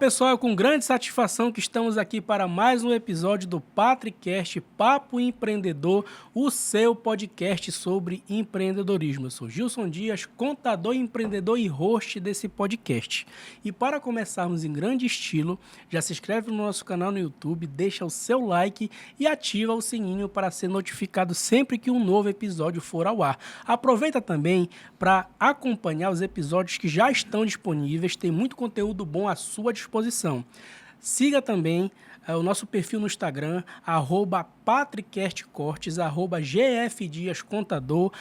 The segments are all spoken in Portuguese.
pessoal, é com grande satisfação que estamos aqui para mais um episódio do Patricast Papo Empreendedor, o seu podcast sobre empreendedorismo. Eu sou Gilson Dias, contador, empreendedor e host desse podcast. E para começarmos em grande estilo, já se inscreve no nosso canal no YouTube, deixa o seu like e ativa o sininho para ser notificado sempre que um novo episódio for ao ar. Aproveita também para acompanhar os episódios que já estão disponíveis, tem muito conteúdo bom à sua disposição. Siga também o nosso perfil no Instagram, @patricastcortes, @gfdiascontador,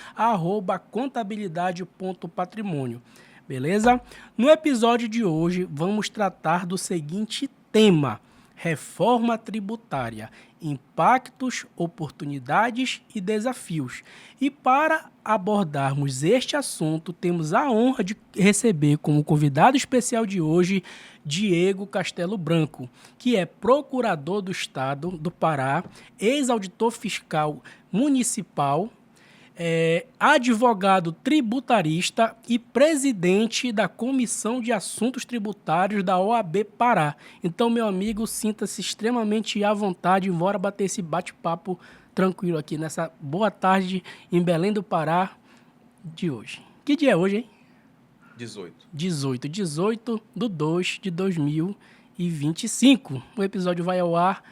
@contabilidade.patrimônio. Beleza? No episódio de hoje, vamos tratar do seguinte tema: reforma tributária, impactos, oportunidades e desafios. E para abordarmos este assunto, temos a honra de receber como convidado especial de hoje Diego Castelo Branco, que é procurador do Estado do Pará, ex-auditor fiscal municipal, advogado tributarista e presidente da Comissão de Assuntos Tributários da OAB Pará. Então, meu amigo, sinta-se extremamente à vontade, bora bater esse bate-papo tranquilo aqui nessa boa tarde em Belém do Pará de hoje. Que dia é hoje, hein? 18 de 2 de 2025. O episódio vai ao ar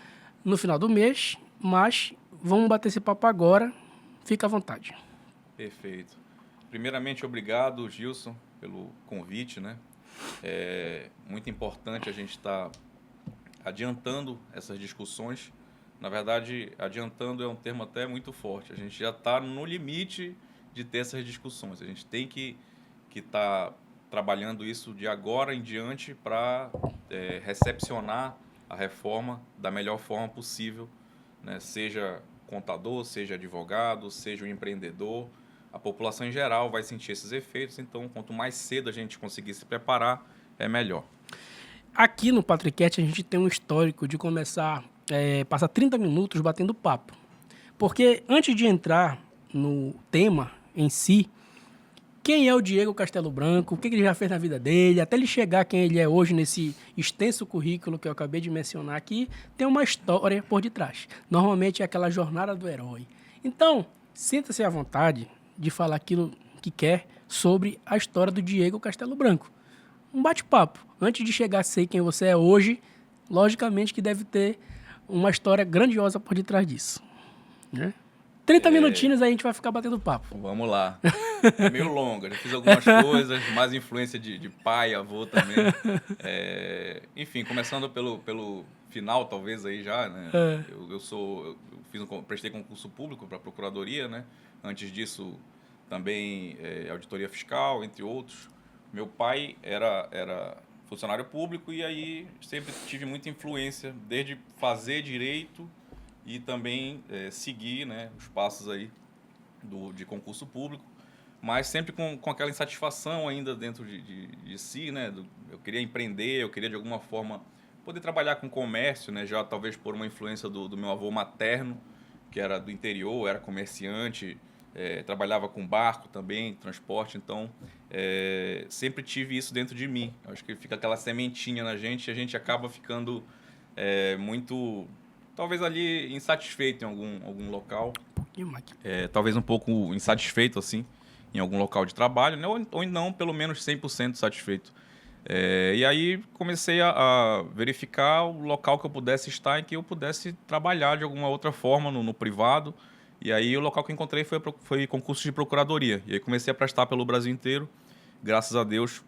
no final do mês, mas vamos bater esse papo agora. Fica à vontade. Perfeito. Primeiramente, obrigado, Gilson, pelo convite, né? É muito importante a gente estar adiantando essas discussões. Na verdade, adiantando é um termo até muito forte. A gente já está no limite de ter essas discussões. A gente tem que estar trabalhando isso de agora em diante para recepcionar a reforma da melhor forma possível, né? Seja contador, seja advogado, seja um empreendedor, a população em geral vai sentir esses efeitos, então quanto mais cedo a gente conseguir se preparar, é melhor. Aqui no Patricast a gente tem um histórico de começar, passar 30 minutos batendo papo, porque antes de entrar no tema em si, quem é o Diego Castelo Branco, o que ele já fez na vida dele, até ele chegar quem ele é hoje nesse extenso currículo que eu acabei de mencionar aqui, tem uma história por detrás. Normalmente é aquela jornada do herói. Então, sinta-se à vontade de falar aquilo que quer sobre a história do Diego Castelo Branco. Um bate-papo. Antes de chegar a ser quem você é hoje, logicamente que deve ter uma história grandiosa por detrás disso, né? 30 minutinhos aí a gente vai ficar batendo papo. Vamos lá. É meio longa, já fiz algumas coisas, mais influência de pai, avô também. Enfim, começando pelo final, talvez aí já, né? Eu prestei concurso público para a Procuradoria, né? Antes disso, também auditoria fiscal, entre outros. Meu pai era funcionário público e aí sempre tive muita influência, desde fazer direito e também seguir, né, os passos aí de concurso público, mas sempre com aquela insatisfação ainda dentro de si, né? Eu queria empreender, eu queria de alguma forma poder trabalhar com comércio, né? Já talvez por uma influência do meu avô materno, que era do interior, era comerciante, trabalhava com barco também, transporte, então sempre tive isso dentro de mim. Acho que fica aquela sementinha na gente e a gente acaba ficando muito... talvez ali insatisfeito em algum local, talvez um pouco insatisfeito assim em algum local de trabalho, né? ou não, pelo menos 100% satisfeito. E aí comecei a verificar o local que eu pudesse estar em que eu pudesse trabalhar de alguma outra forma no privado. E aí o local que eu encontrei foi concurso de procuradoria. E aí comecei a prestar pelo Brasil inteiro. Graças a Deus,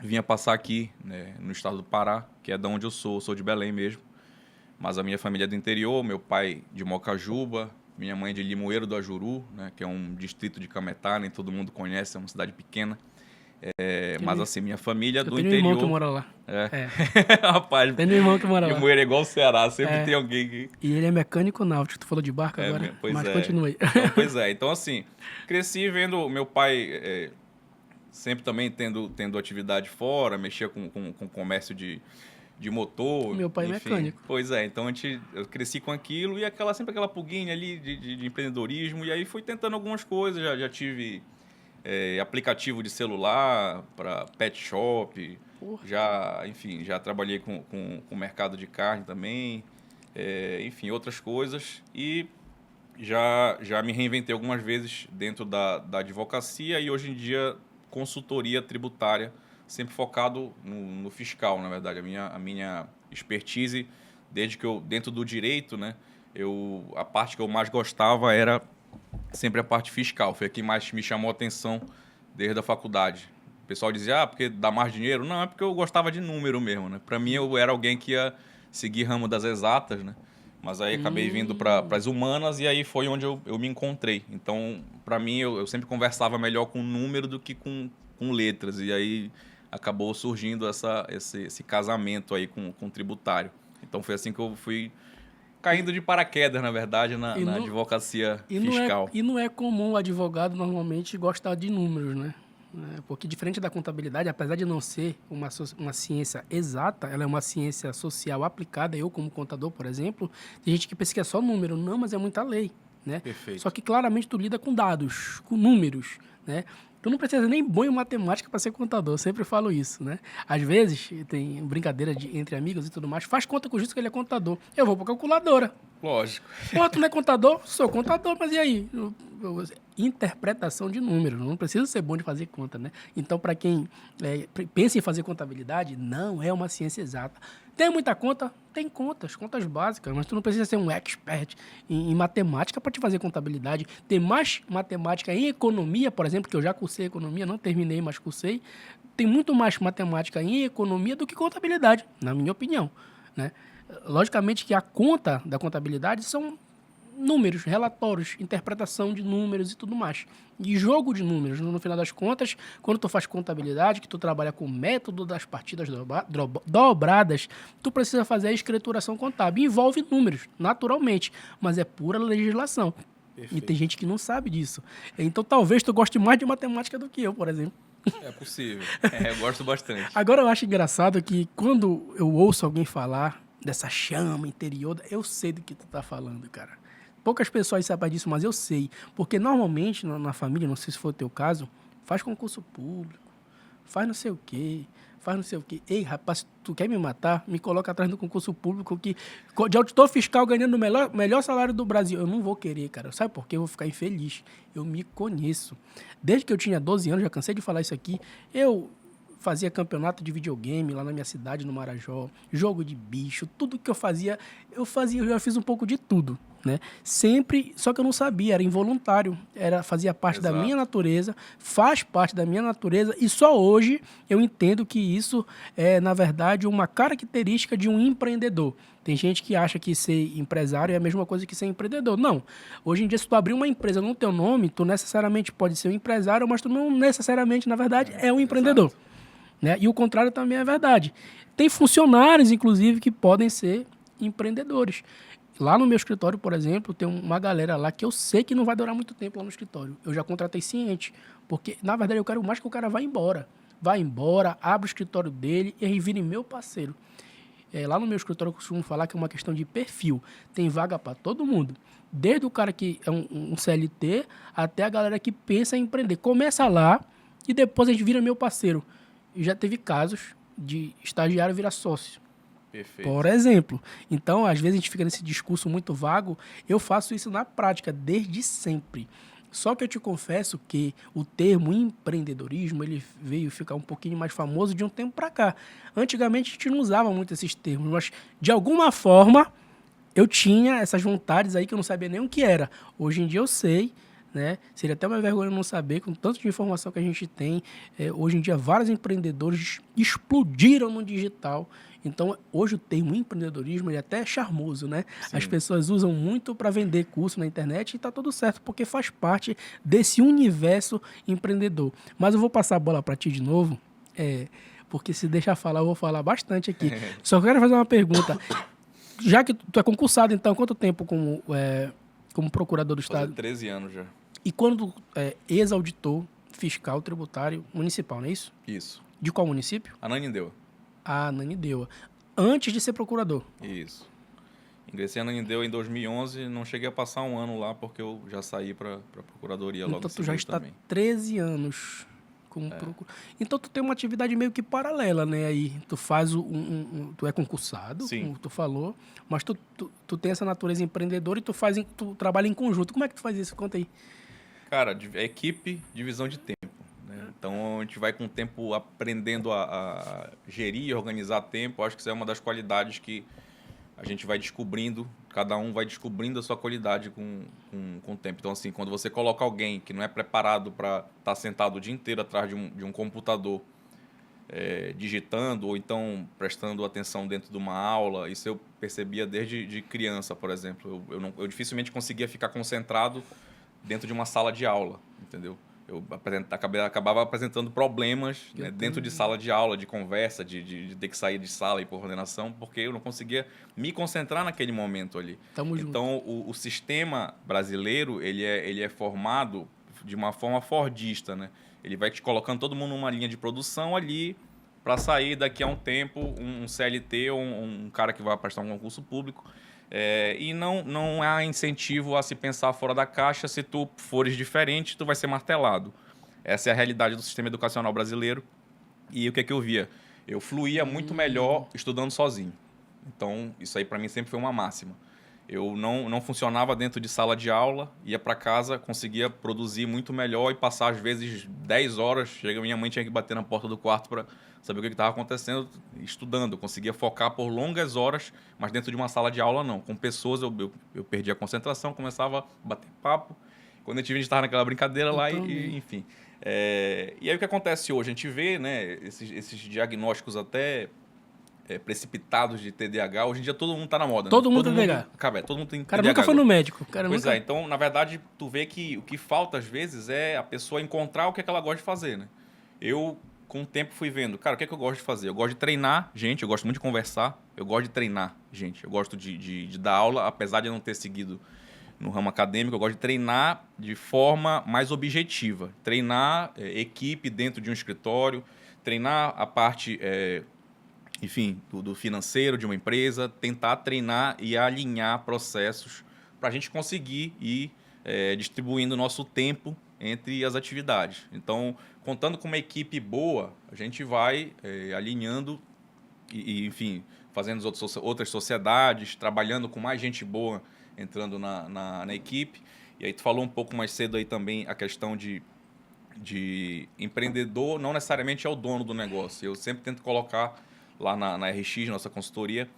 vinha passar aqui, né, no estado do Pará, que é de onde eu sou de Belém mesmo. Mas a minha família é do interior, meu pai de Mocajuba, minha mãe de Limoeiro do Ajuru, né, que é um distrito de Cametá, nem todo mundo conhece, é uma cidade pequena. Mas assim, minha família é do interior. Tem um irmão que mora lá. Rapaz, tem um irmão que mora lá. Limoeiro é igual o Ceará, sempre tem alguém que... E ele é mecânico náutico, tu falou de barco agora, mas continue. Então assim, cresci vendo meu pai sempre também tendo atividade fora, mexia com comércio de motor. Meu pai é mecânico. Pois é, então eu cresci com aquilo e sempre aquela pulguinha ali de empreendedorismo. E aí fui tentando algumas coisas, já tive aplicativo de celular para pet shop, Porra. Já trabalhei com o mercado de carne também, enfim, outras coisas. E já me reinventei algumas vezes dentro da advocacia e hoje em dia consultoria tributária, sempre focado no fiscal, na verdade. A minha expertise, desde que eu, dentro do direito, né, a parte que eu mais gostava era sempre a parte fiscal. Foi a que mais me chamou a atenção desde a faculdade. O pessoal dizia, porque dá mais dinheiro? Não, é porque eu gostava de número mesmo, né? Para mim, eu era alguém que ia seguir ramo das exatas, né? Mas aí acabei vindo para as humanas e aí foi onde eu me encontrei. Então, para mim, eu sempre conversava melhor com número do que com letras. E aí acabou surgindo esse casamento aí com o tributário. Então, foi assim que eu fui caindo de paraquedas, na verdade, na advocacia fiscal. E não é comum o advogado normalmente gostar de números, né? Porque diferente da contabilidade, apesar de não ser uma ciência exata, ela é uma ciência social aplicada. Eu, como contador, por exemplo, tem gente que pensa que é só número. Não, mas é muita lei, né? Perfeito. Só que claramente tu lida com dados, com números, né? Tu não precisa nem bom em matemática para ser contador, eu sempre falo isso, né? Às vezes, tem brincadeira entre amigos e tudo mais, faz conta com justo que ele é contador. Eu vou para calculadora. Lógico. Pô, tu não é contador? Sou contador, mas e aí? Interpretação de números, não precisa ser bom de fazer conta, né? Então, para quem pensa em fazer contabilidade, não é uma ciência exata. Tem muita conta? Tem contas básicas, mas tu não precisa ser um expert em matemática para te fazer contabilidade. Tem mais matemática em economia, por exemplo, que eu já cursei economia, não terminei, mas cursei. Tem muito mais matemática em economia do que contabilidade, na minha opinião, né? Logicamente que a conta da contabilidade são números, relatórios, interpretação de números e tudo mais. E jogo de números, no final das contas, quando tu faz contabilidade, que tu trabalha com o método das partidas dobradas, tu precisa fazer a escrituração contábil. Envolve números, naturalmente, mas é pura legislação. Perfeito. E tem gente que não sabe disso. Então talvez tu goste mais de matemática do que eu, por exemplo. É possível. Eu gosto bastante. Agora eu acho engraçado que quando eu ouço alguém falar dessa chama interior, eu sei do que tu tá falando, cara. Poucas pessoas sabem disso, mas eu sei. Porque normalmente na família, não sei se for o teu caso, faz concurso público, faz não sei o quê, faz não sei o quê. Ei, rapaz, tu quer me matar? Me coloca atrás do concurso público de auditor fiscal ganhando o melhor salário do Brasil. Eu não vou querer, cara. Sabe por quê? Eu vou ficar infeliz. Eu me conheço. Desde que eu tinha 12 anos, já cansei de falar isso aqui, eu fazia campeonato de videogame lá na minha cidade, no Marajó, jogo de bicho, tudo que eu já fiz um pouco de tudo, né? Sempre, só que eu não sabia, era involuntário, fazia parte da minha natureza, faz parte da minha natureza, e só hoje eu entendo que isso é, na verdade, uma característica de um empreendedor. Tem gente que acha que ser empresário é a mesma coisa que ser empreendedor. Não. Hoje em dia, se tu abrir uma empresa no teu nome, tu necessariamente pode ser um empresário, mas tu não necessariamente, na verdade, é um empreendedor. Né? E o contrário também é verdade. Tem funcionários, inclusive, que podem ser empreendedores. Lá no meu escritório, por exemplo, tem uma galera lá que eu sei que não vai durar muito tempo lá no escritório. Eu já contratei ciente, porque, na verdade, eu quero mais que o cara vá embora. Vá embora, abra o escritório dele e ele vire meu parceiro. Lá no meu escritório eu costumo falar que é uma questão de perfil. Tem vaga para todo mundo. Desde o cara que é um CLT até a galera que pensa em empreender. Começa lá e depois a gente vira meu parceiro. E já teve casos de estagiário virar sócio. Perfeito. Por exemplo. Então, às vezes a gente fica nesse discurso muito vago. Eu faço isso na prática, desde sempre. Só que eu te confesso que o termo empreendedorismo, ele veio ficar um pouquinho mais famoso de um tempo para cá. Antigamente a gente não usava muito esses termos, mas de alguma forma eu tinha essas vontades aí que eu não sabia nem o que era. Hoje em dia eu sei. Né? Seria até uma vergonha não saber, com tanto de informação que a gente tem. Hoje em dia, vários empreendedores explodiram no digital. Então, hoje o termo empreendedorismo ele é até charmoso, né? Sim. As pessoas usam muito para vender curso na internet e está tudo certo, porque faz parte desse universo empreendedor. Mas eu vou passar a bola para ti de novo, porque se deixar falar, eu vou falar bastante aqui. Só quero fazer uma pergunta. Já que tu é concursado, então, quanto tempo como procurador do Estado? 13 anos já. E quando ex-auditor fiscal tributário municipal, não é isso? Isso. De qual município? Ananindeua. Ananindeua. Antes de ser procurador? Isso. Ingressei em Ananindeua em 2011, não cheguei a passar um ano lá porque eu já saí para a procuradoria logo então, em tu já está também. 13 anos Então, tu tem uma atividade meio que paralela, né? Aí, tu faz tu é concursado, Sim. como tu falou, mas tu tem essa natureza empreendedora e tu trabalha em conjunto. Como é que tu faz isso? Conta aí. Cara, equipe, divisão de tempo, né? Então, a gente vai com o tempo aprendendo a gerir e organizar tempo. Acho que isso é uma das qualidades que a gente vai descobrindo, cada um vai descobrindo a sua qualidade com o tempo. Então, assim, quando você coloca alguém que não é preparado para estar sentado o dia inteiro atrás de um computador, digitando ou então prestando atenção dentro de uma aula, isso eu percebia desde de criança, por exemplo. Eu dificilmente conseguia ficar concentrado dentro de uma sala de aula, entendeu? Eu acabava apresentando problemas, né, dentro de sala de aula, de conversa, de ter que sair de sala e ir por coordenação, porque eu não conseguia me concentrar naquele momento ali. Tamo junto. Então, o sistema brasileiro, ele é formado de uma forma fordista, né? Ele vai te colocando todo mundo numa linha de produção ali para sair daqui a um tempo um CLT ou um cara que vai prestar um concurso público. E não há incentivo a se pensar fora da caixa. Se tu fores diferente, tu vai ser martelado. Essa é a realidade do sistema educacional brasileiro. E o que é que eu via? Eu fluía muito melhor estudando sozinho. Então, isso aí para mim sempre foi uma máxima. Eu não funcionava dentro de sala de aula, ia para casa, conseguia produzir muito melhor e passar às vezes 10 horas. Chega, minha mãe tinha que bater na porta do quarto para saber o que estava acontecendo, estudando. Eu conseguia focar por longas horas, mas dentro de uma sala de aula não. Com pessoas eu perdia a concentração, começava a bater papo. Quando a gente estava naquela brincadeira lá, enfim. E aí o que acontece hoje? A gente vê, né, esses diagnósticos até precipitados de TDAH. Hoje em dia todo mundo tá na moda, Todo né? mundo tem TDAH. Todo mundo tem Cara, TDAH nunca foi no agora. médico. Então, na verdade, tu vê que o que falta às vezes é a pessoa encontrar o que é que ela gosta de fazer, né? Eu, com o tempo, fui vendo, cara, o que é que eu gosto de fazer? Eu gosto de treinar gente, eu gosto muito de conversar, eu gosto de treinar gente, eu gosto de dar aula, apesar de eu não ter seguido no ramo acadêmico, eu gosto de treinar de forma mais objetiva. Treinar equipe dentro de um escritório, treinar a parte... enfim, do financeiro de uma empresa, tentar treinar e alinhar processos para a gente conseguir ir distribuindo o nosso tempo entre as atividades. Então, contando com uma equipe boa, a gente vai alinhando enfim, fazendo outras sociedades, trabalhando com mais gente boa entrando na equipe. E aí tu falou um pouco mais cedo aí também a questão de empreendedor, não necessariamente é o dono do negócio. Eu sempre tento colocar lá na RX, nossa consultoria,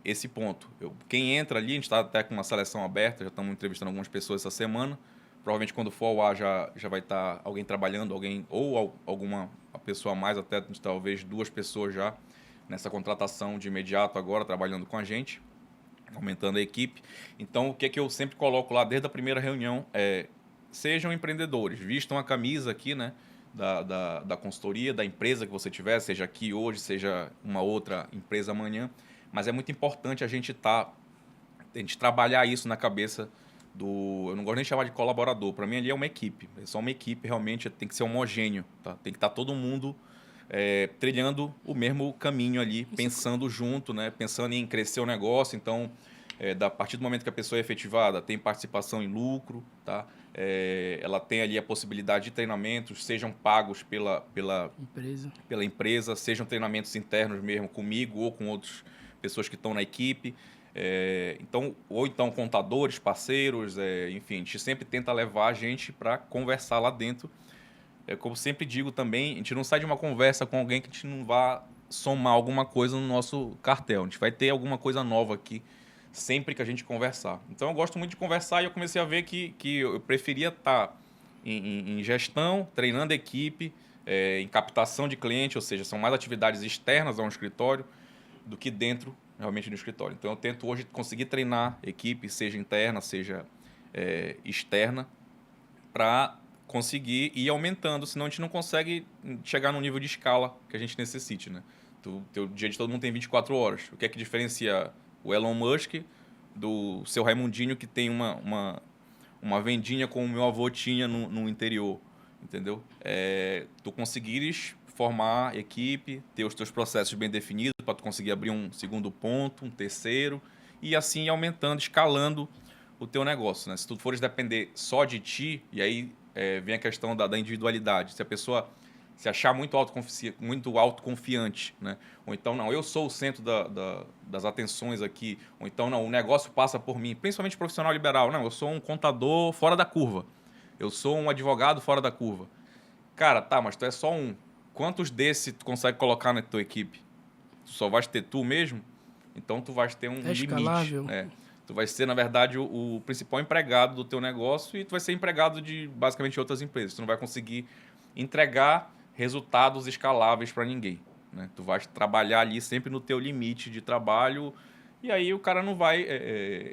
esse ponto. Quem entra ali, a gente está até com uma seleção aberta, já estamos entrevistando algumas pessoas essa semana. Provavelmente quando for ao ar já vai estar alguém trabalhando, alguma pessoa a mais, até talvez 2 pessoas já nessa contratação de imediato agora, trabalhando com a gente, aumentando a equipe. Então, o que é que eu sempre coloco lá desde a primeira reunião sejam empreendedores, vistam a camisa aqui, né, da consultoria, da empresa que você tiver, seja aqui hoje, seja uma outra empresa amanhã, mas é muito importante a gente trabalhar isso na cabeça eu não gosto nem de chamar de colaborador, para mim ali é uma equipe, é só uma equipe, realmente tem que ser homogêneo, tá? Tem que estar todo mundo trilhando o mesmo caminho ali, pensando junto, né, pensando em crescer o negócio. Então, a partir do momento que a pessoa é efetivada, tem participação em lucro, tá? Ela tem ali a possibilidade de treinamentos, sejam pagos pela empresa, sejam treinamentos internos mesmo, comigo ou com outras pessoas que estão na equipe. Ou então contadores, parceiros, enfim, a gente sempre tenta levar a gente para conversar lá dentro. Como sempre digo também, a gente não sai de uma conversa com alguém que a gente não vá somar alguma coisa no nosso cartel. A gente vai ter alguma coisa nova aqui sempre que a gente conversar. Então, eu gosto muito de conversar e eu comecei a ver que eu preferia estar em gestão, treinando equipe, em captação de cliente, ou seja, são mais atividades externas a um escritório do que dentro realmente do escritório. Então, eu tento hoje conseguir treinar equipe, seja interna, seja externa, para conseguir ir aumentando, senão a gente não consegue chegar no nível de escala que a gente necessite, né? O dia de todo mundo tem 24 horas. O que é que diferencia o Elon Musk do seu Raimundinho, que tem uma vendinha como o meu avô tinha no interior, entendeu? Tu conseguires formar equipe, ter os teus processos bem definidos para tu conseguir abrir um segundo ponto, um terceiro, e assim ir aumentando, escalando o teu negócio, né? Se tu fores depender só de ti, e aí vem a questão da individualidade. Se a pessoa se achar muito autoconfiante, né? Ou então, não, eu sou o centro das atenções aqui. Ou então, não, o negócio passa por mim. Principalmente profissional liberal. Não, eu sou um contador fora da curva. Eu sou um advogado fora da curva. Cara, tá, mas tu é só um. Quantos desses tu consegue colocar na tua equipe? Tu só vais ter tu mesmo? Então, tu vais ter um limite. Escalável. Né? Tu vai ser, na verdade, o principal empregado do teu negócio e tu vai ser empregado de, basicamente, outras empresas. Tu não vai conseguir entregar resultados escaláveis para ninguém. Né? Tu vai trabalhar ali sempre no teu limite de trabalho e aí o cara não vai...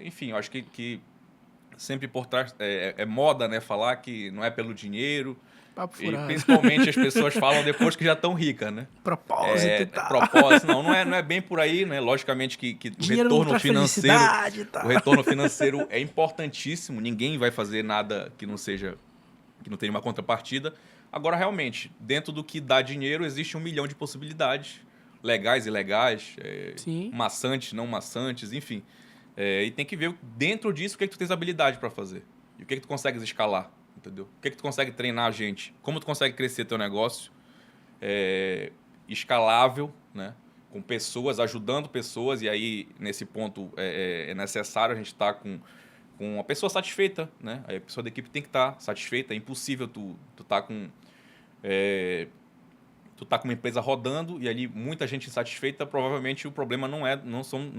enfim, eu acho que sempre por trás... É moda, né? Falar que não é pelo dinheiro. Papo E furado. principalmente as pessoas falam depois que já estão ricas, né? Propósito e tal. Propósito, não é bem por aí, né? Logicamente que o Dinheiro retorno traz financeiro, felicidade e tal. o retorno financeiro é importantíssimo. Ninguém vai fazer nada que não tenha uma contrapartida. Agora, realmente, dentro do que dá dinheiro, existe 1 milhão de possibilidades, legais e ilegais, maçantes, não maçantes, enfim. E tem que ver dentro disso o que é que tu tens habilidade para fazer e o que é que tu consegues escalar. Entendeu? O que é que tu consegue treinar a gente? Como tu consegue crescer teu negócio? Escalável, né? Com pessoas, ajudando pessoas. E aí, nesse ponto, é necessário a gente estar com uma pessoa satisfeita, né? Aí a pessoa da equipe tem que estar satisfeita. É impossível tu tá com... tu tá com uma empresa rodando e ali muita gente insatisfeita, provavelmente o problema não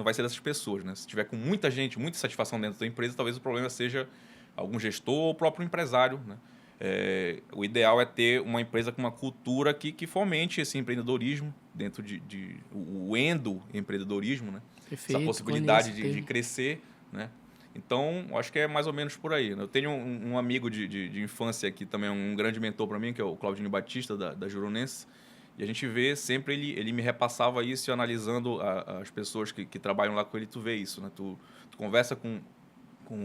vai ser dessas pessoas, né? Se tiver com muita gente, muita satisfação dentro da empresa, talvez o problema seja algum gestor ou o próprio empresário, né? O ideal é ter uma empresa com uma cultura que fomente esse empreendedorismo dentro o endoempreendedorismo, né? Perfeito, essa possibilidade de crescer, né? Então, acho que é mais ou menos por aí, né? Eu tenho um amigo de infância que também é um grande mentor para mim, que é o Claudinho Batista, da Juronense, e a gente vê sempre, ele me repassava isso e analisando as pessoas que trabalham lá com ele, tu vê isso, né? Tu conversa com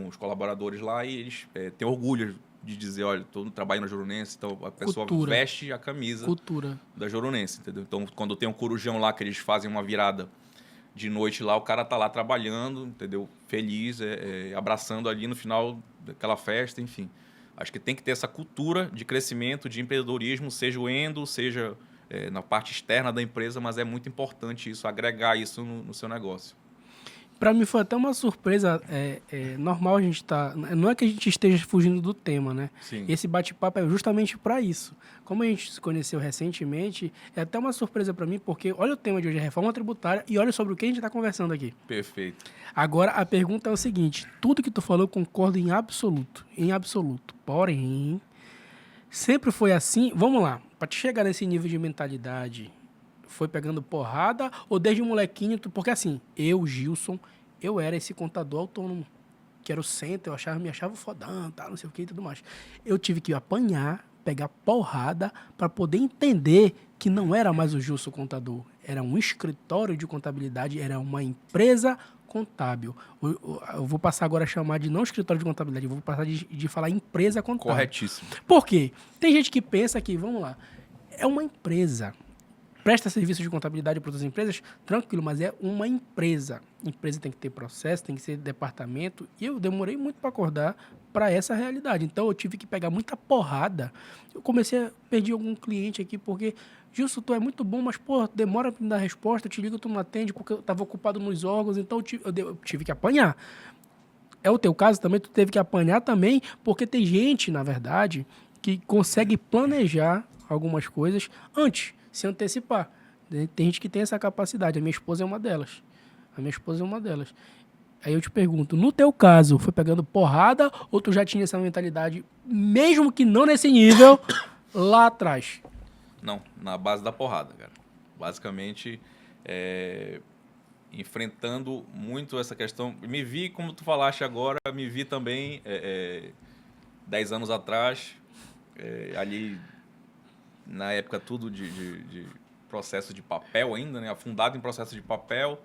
os colaboradores lá e eles têm orgulho de dizer, olha, estou trabalhando na Juronense, então a pessoa veste a camisa da Juronense, entendeu? Então, quando tem um corujão lá que eles fazem uma virada de noite lá, o cara tá lá trabalhando, entendeu? Feliz, abraçando ali no final daquela festa, enfim. Acho que tem que ter essa cultura de crescimento, de empreendedorismo, seja o endo, seja na parte externa da empresa, mas é muito importante isso, agregar isso no seu negócio. Para mim foi até uma surpresa, normal a gente estar... Não é que a gente esteja fugindo do tema, né? Sim. Esse bate-papo é justamente para isso. Como a gente se conheceu recentemente, é até uma surpresa para mim, porque olha o tema de hoje, é reforma tributária, e olha sobre o que a gente está conversando aqui. Perfeito. Agora, a pergunta é o seguinte, tudo que tu falou eu concordo em absoluto. Porém, sempre foi assim... Vamos lá, para te chegar nesse nível de mentalidade... Foi pegando porrada ou desde molequinho? Porque assim, eu, Gilson, eu era esse contador autônomo, que era o centro, me achava fodão, tá, não sei o que e tudo mais. Eu tive que apanhar, pegar porrada para poder entender que não era mais o Gilson contador. Era um escritório de contabilidade, era uma empresa contábil. Eu vou passar agora a chamar de não escritório de contabilidade, eu vou passar de falar empresa contábil. Corretíssimo. Por quê? Tem gente que pensa que, vamos lá, é uma empresa... Presta serviço de contabilidade para outras empresas, tranquilo, mas é uma empresa. Empresa tem que ter processo, tem que ser departamento. E eu demorei muito para acordar para essa realidade. Então, eu tive que pegar muita porrada. Eu perdi algum cliente aqui, porque, Gilson, tu é muito bom, mas, pô, demora para me dar resposta, eu te ligo, tu não atende, porque eu estava ocupado nos órgãos, então eu tive que apanhar. É o teu caso também, tu teve que apanhar também, porque tem gente, na verdade, que consegue planejar algumas coisas antes, se antecipar. Tem gente que tem essa capacidade. A minha esposa é uma delas. Aí eu te pergunto, no teu caso, foi pegando porrada ou tu já tinha essa mentalidade, mesmo que não nesse nível, lá atrás? Não, na base da porrada, cara. Basicamente, enfrentando muito essa questão. Me vi, como tu falaste agora, me vi também 10 anos atrás, ali... Na época, tudo de processo de papel ainda, né? Afundado em processo de papel,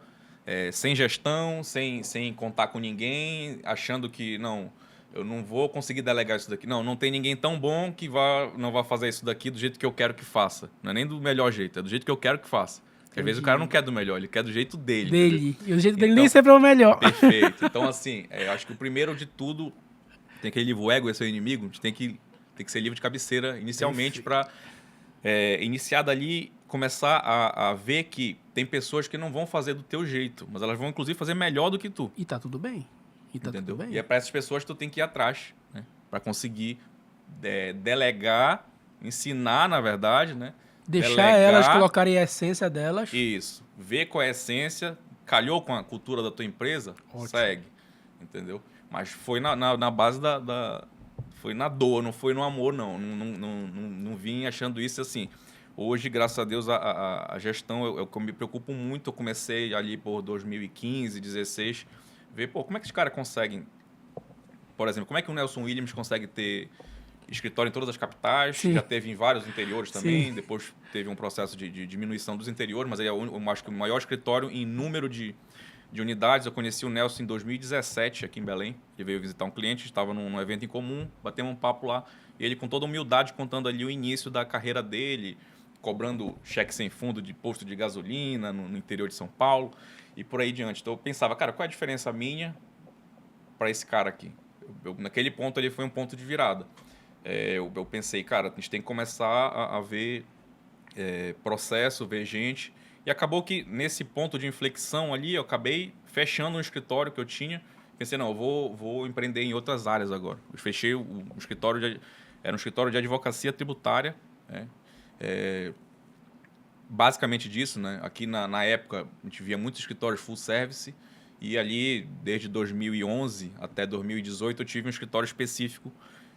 sem gestão, sem contar com ninguém, achando que, não, eu não vou conseguir delegar isso daqui. Não tem ninguém tão bom que não vai fazer isso daqui do jeito que eu quero que faça. Não é nem do melhor jeito, é do jeito que eu quero que faça. Porque às vezes o cara não quer do melhor, ele quer do jeito dele. E o jeito dele nem sempre é o melhor. Perfeito. Então, assim, acho que o primeiro de tudo, tem aquele livro, O Ego é Seu Inimigo, a gente tem que ser livro de cabeceira inicialmente para iniciar dali, começar a ver que tem pessoas que não vão fazer do teu jeito, mas elas vão, inclusive, fazer melhor do que tu. E tá tudo bem. Entendeu? Tudo bem. E é para essas pessoas que tu tem que ir atrás, né? Para conseguir delegar, ensinar, na verdade, né? Deixar delegar, elas colocarem a essência delas. Isso. Ver qual é a essência, calhou com a cultura da tua empresa, segue. Entendeu? Mas foi na base foi na dor, não foi no amor, não. Não vim achando isso assim. Hoje, graças a Deus, a gestão, eu me preocupo muito. Eu comecei ali por 2015, 2016, ver, como é que os caras conseguem, por exemplo, como é que o Nelson Williams consegue ter escritório em todas as capitais, Sim. já teve em vários interiores também, Sim. depois teve um processo de diminuição dos interiores, mas ele é eu acho que o maior escritório em número de unidades. Eu conheci o Nelson em 2017 aqui em Belém. Ele veio visitar um cliente, estava num evento em comum, batemos um papo lá, e ele com toda humildade contando ali o início da carreira dele, cobrando cheque sem fundo de posto de gasolina no interior de São Paulo e por aí diante. Então eu pensava, cara, qual é a diferença minha para esse cara aqui? Naquele ponto ali foi um ponto de virada. Eu pensei, cara, a gente tem que começar a ver processo, ver gente. E acabou que nesse ponto de inflexão ali, eu acabei fechando um escritório que eu tinha. Pensei, não, eu vou empreender em outras áreas agora. Eu fechei o escritório, era um escritório de advocacia tributária, né? Basicamente disso, né? Aqui na época, a gente via muitos escritórios full service. E ali, desde 2011 até 2018, eu tive um escritório específico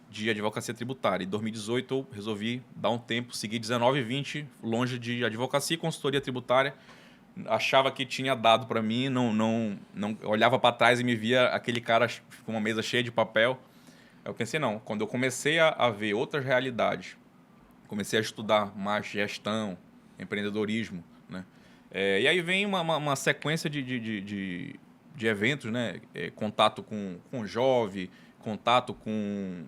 de advocacia tributária. Em 2018, eu resolvi dar um tempo, seguir 19 e 20, longe de advocacia e consultoria tributária. Achava que tinha dado para mim, não olhava para trás e me via aquele cara com uma mesa cheia de papel. Eu pensei, não, quando eu comecei a ver outras realidades, comecei a estudar mais gestão, empreendedorismo, né? E aí vem uma sequência de eventos, né? Contato com jovem, contato com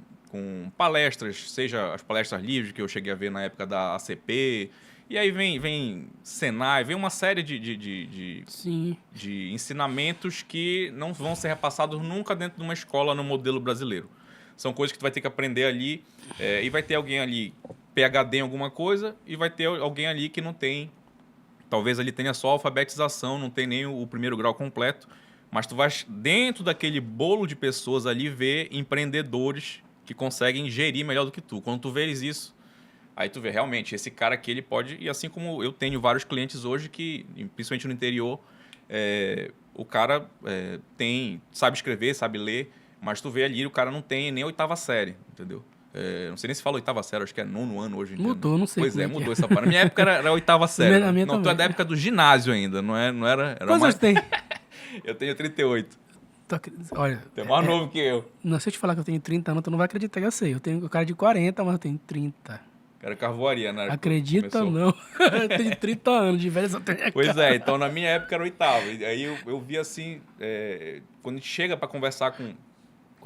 palestras, seja as palestras livres que eu cheguei a ver na época da ACP, e aí vem Senai, vem uma série de ensinamentos que não vão ser repassados nunca dentro de uma escola no modelo brasileiro. São coisas que tu vai ter que aprender ali, e vai ter alguém ali PhD em alguma coisa, e vai ter alguém ali que não tem, talvez ali tenha só alfabetização, não tem nem o primeiro grau completo, mas tu vai dentro daquele bolo de pessoas ali ver empreendedores que conseguem gerir melhor do que tu. Quando tu vês isso, aí tu vê realmente, esse cara aqui ele pode, e assim como eu tenho vários clientes hoje que, principalmente no interior, o cara sabe escrever, sabe ler, mas tu vê ali, o cara não tem nem 8ª série, entendeu? Não sei nem se fala 8ª série, acho que é 9º ano hoje em dia. Mudou, não sei. Pois mudou essa parada. Na minha época era 8ª série. Não, tu é da época do ginásio ainda, não era Quantos mais... anos tem? Eu tenho 38. Olha, Tu é mais novo que eu. Não, se eu te falar que eu tenho 30 anos, tu não vai acreditar que eu sei. Eu tenho cara de 40, mas eu tenho 30. Era carvoaria, né? Acredita ou não? Eu tenho 30 anos, de velho só tenho a Pois cara. então na minha época era 8º. E aí eu vi assim, quando a gente chega para conversar com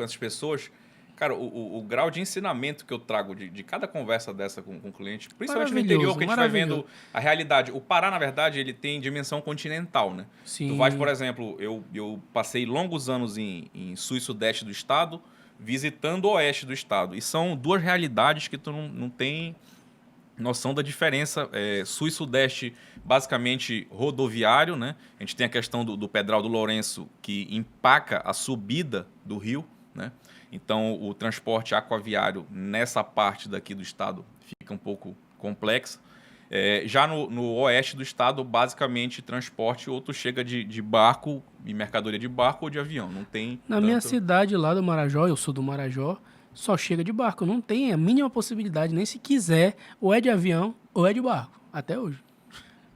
essas pessoas, cara, o grau de ensinamento que eu trago de cada conversa dessa com o cliente, principalmente no interior, que a gente vai vendo a realidade. O Pará, na verdade, ele tem dimensão continental, né? Sim. Tu vais, por exemplo, eu passei longos anos em sul e sudeste do estado, visitando o oeste do estado. E são duas realidades que tu não tem noção da diferença. Sul e sudeste, basicamente rodoviário, né? A gente tem a questão do Pedral do Lourenço, que empaca a subida do rio, né? Então, o transporte aquaviário nessa parte daqui do estado fica um pouco complexo. Já no oeste do estado, basicamente, transporte ou tu chega de barco, e mercadoria de barco ou de avião. Não tem Na minha cidade lá do Marajó, eu sou do Marajó, só chega de barco. Não tem a mínima possibilidade, nem se quiser, ou é de avião ou é de barco, até hoje.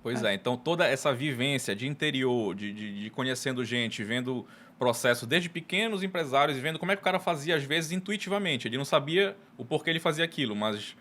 Pois então toda essa vivência de interior, de conhecendo gente, vendo processo desde pequenos empresários, vendo como é que o cara fazia, às vezes, intuitivamente. Ele não sabia o porquê ele fazia aquilo, mas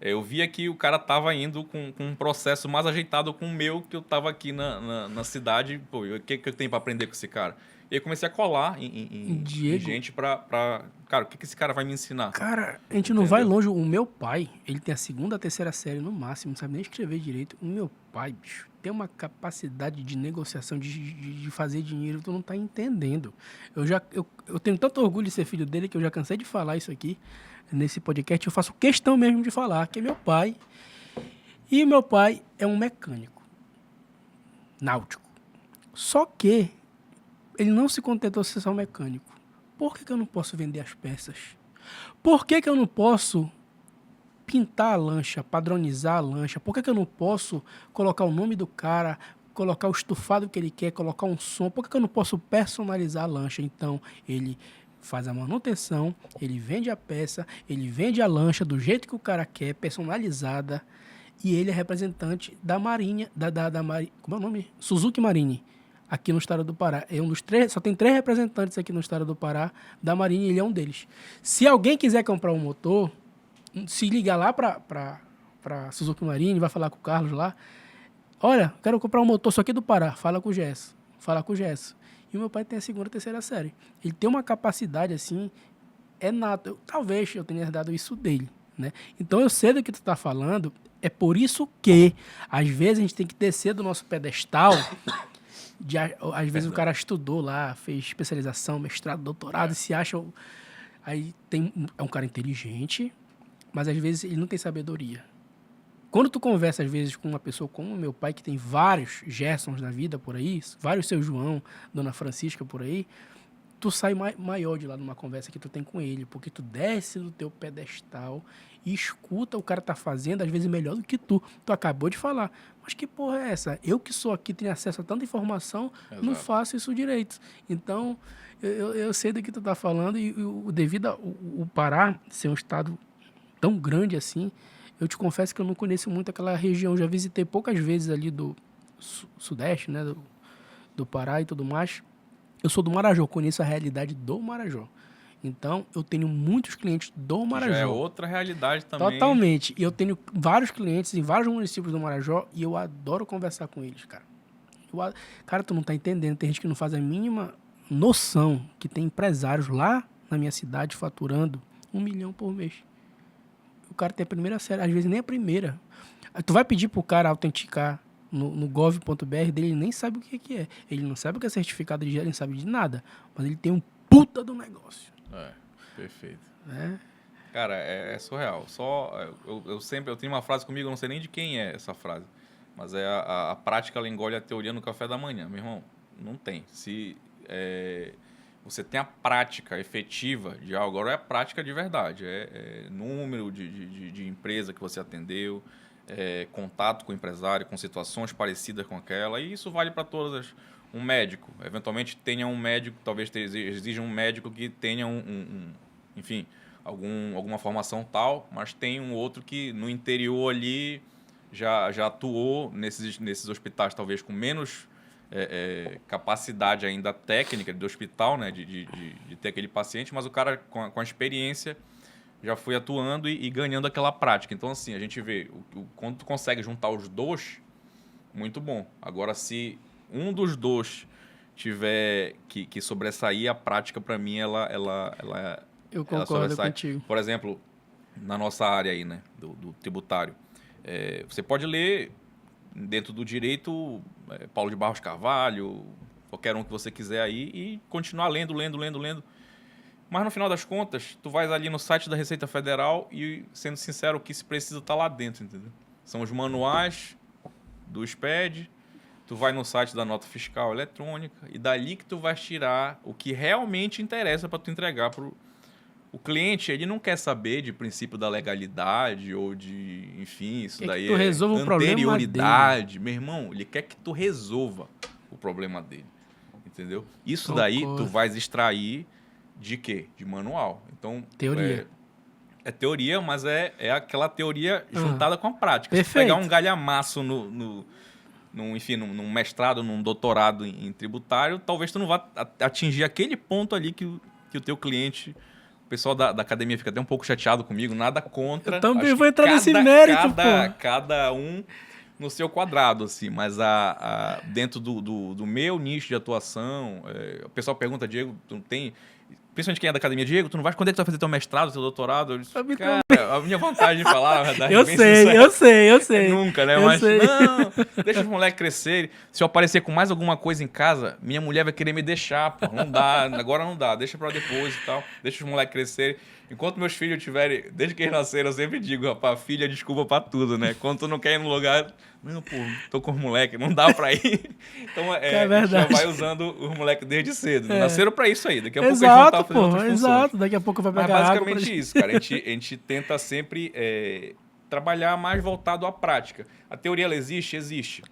eu via que o cara estava indo com um processo mais ajeitado com o meu, que eu estava aqui na cidade. Pô, o que eu tenho para aprender com esse cara? E aí comecei a colar em gente para... Cara, o que esse cara vai me ensinar? Cara, a gente não vai longe. O meu pai, ele tem a 2ª, 3ª série no máximo, não sabe nem escrever direito. O meu pai, bicho, tem uma capacidade de negociação, de fazer dinheiro, tu não tá entendendo. Eu tenho tanto orgulho de ser filho dele que eu já cansei de falar isso aqui nesse podcast. Eu faço questão mesmo de falar que meu pai, E meu pai é um mecânico náutico. Só que ele não se contentou de ser só um mecânico. Por que eu não posso vender as peças? Por que eu não posso pintar a lancha, padronizar a lancha? Por que eu não posso colocar o nome do cara, colocar o estufado que ele quer, colocar um som? Por que eu não posso personalizar a lancha? Então, ele faz a manutenção, ele vende a peça, ele vende a lancha do jeito que o cara quer, personalizada, e ele é representante da Marinha, como é o nome? Suzuki Marine, aqui no estado do Pará. É um dos 3, só tem 3 representantes aqui no estado do Pará da Marine, e ele é um deles. Se alguém quiser comprar um motor, se ligar lá para Suzuki Marine, vai falar com o Carlos lá, olha, quero comprar um motor só aqui do Pará, fala com o Gesso. E o meu pai tem a 2ª, 3ª série. Ele tem uma capacidade, assim, nato. Talvez eu tenha herdado isso dele, né? Então, eu sei do que tu tá falando. É por isso que, às vezes, a gente tem que descer do nosso pedestal. Às vezes, o cara estudou lá, fez especialização, mestrado, doutorado, e se acha... Aí é um cara inteligente, mas, às vezes, ele não tem sabedoria. Quando tu conversa, às vezes, com uma pessoa como meu pai, que tem vários Gersons na vida por aí, vários Seu João, Dona Francisca por aí, tu sai maior de lá numa conversa que tu tem com ele, porque tu desce do teu pedestal e escuta o cara tá fazendo, às vezes, melhor do que tu. Tu acabou de falar. Mas que porra é essa? Eu que sou aqui, tenho acesso a tanta informação, Exato. Não faço isso direito. Então, eu sei do que tu tá falando e devido ao Pará ser um estado tão grande assim, eu te confesso que eu não conheço muito aquela região. Já visitei poucas vezes ali do sudeste, né? Do Pará e tudo mais. Eu sou do Marajó, conheço a realidade do Marajó. Então, eu tenho muitos clientes do Marajó. Já é outra realidade também. Totalmente. E eu tenho vários clientes em vários municípios do Marajó e eu adoro conversar com eles, cara. Cara, tu não tá entendendo. Tem gente que não faz a mínima noção que tem empresários lá na minha cidade faturando 1 milhão por mês. O cara tem a primeira série, às vezes nem a primeira. Tu vai pedir pro cara autenticar no gov.br dele, ele nem sabe o que é. Ele não sabe o que é certificado de gênero, ele não sabe de nada. Mas ele tem um puta do negócio. Perfeito. É? Cara, é surreal. Eu tenho uma frase comigo, eu não sei nem de quem é essa frase. Mas é a prática, ela engole a teoria no café da manhã. Meu irmão, não tem. Se você tem a prática efetiva de algo, agora é a prática de verdade. É número de empresa que você atendeu, contato com o empresário, com situações parecidas com aquela. E isso vale para todas um médico. Eventualmente tenha um médico, talvez exija um médico que tenha enfim, alguma formação tal, mas tem um outro que no interior ali já atuou nesses hospitais, talvez com menos capacidade ainda técnica do hospital, né, de ter aquele paciente, mas o cara com a experiência já foi atuando e ganhando aquela prática. Então, assim, a gente vê, quando tu consegue juntar os dois, muito bom. Agora, se um dos dois tiver que sobressair, a prática, para mim, ela eu concordo contigo. Por exemplo, na nossa área aí, né, do tributário, você pode ler dentro do direito Paulo de Barros Carvalho, qualquer um que você quiser aí, e continuar lendo. Mas no final das contas, tu vais ali no site da Receita Federal e, sendo sincero, o que se precisa tá lá dentro, entendeu? São os manuais do SPED, tu vai no site da nota fiscal eletrônica e dali que tu vais tirar o que realmente interessa para tu entregar pro o cliente. Ele não quer saber de princípio da legalidade ou de, enfim, isso daí tu resolva o anterioridade. Dele. Meu irmão, ele quer que tu resolva o problema dele, entendeu? Isso daí tu vais extrair de quê? De manual. Então, teoria. É teoria, mas é aquela teoria juntada com a prática. Perfeito. Se tu pegar um galhamaço num mestrado, num doutorado em tributário, talvez tu não vá atingir aquele ponto ali que o teu cliente... O pessoal da academia fica até um pouco chateado comigo, nada contra. Eu também vou entrar nesse mérito, pô. Cada um no seu quadrado, assim. Mas dentro do meu nicho de atuação, o pessoal pergunta, Diego, tu não tem... principalmente quem é da academia, Diego, tu não vai, quando é que tu vai fazer teu mestrado, teu doutorado? Eu disse, cara, a minha vontade de falar, na verdade, eu sei. É nunca, né? Mas não, deixa os moleques crescerem. Se eu aparecer com mais alguma coisa em casa, minha mulher vai querer me deixar, pô. Não dá, agora não dá, deixa pra depois e tal. Deixa os moleques crescerem. Enquanto meus filhos tiverem, desde que eles nasceram, eu sempre digo, rapaz, filha, desculpa pra tudo, né? Quando tu não quer ir no lugar, não, pô, tô com os moleques, não dá pra ir. Então, é a gente já vai usando os moleques desde cedo. Nasceram pra isso aí, daqui a pouco eles vão estar fazendo outras funções. Exato, daqui a pouco vai pegar Mas basicamente isso, cara. A gente tenta sempre trabalhar mais voltado à prática. A teoria, ela existe? Existe.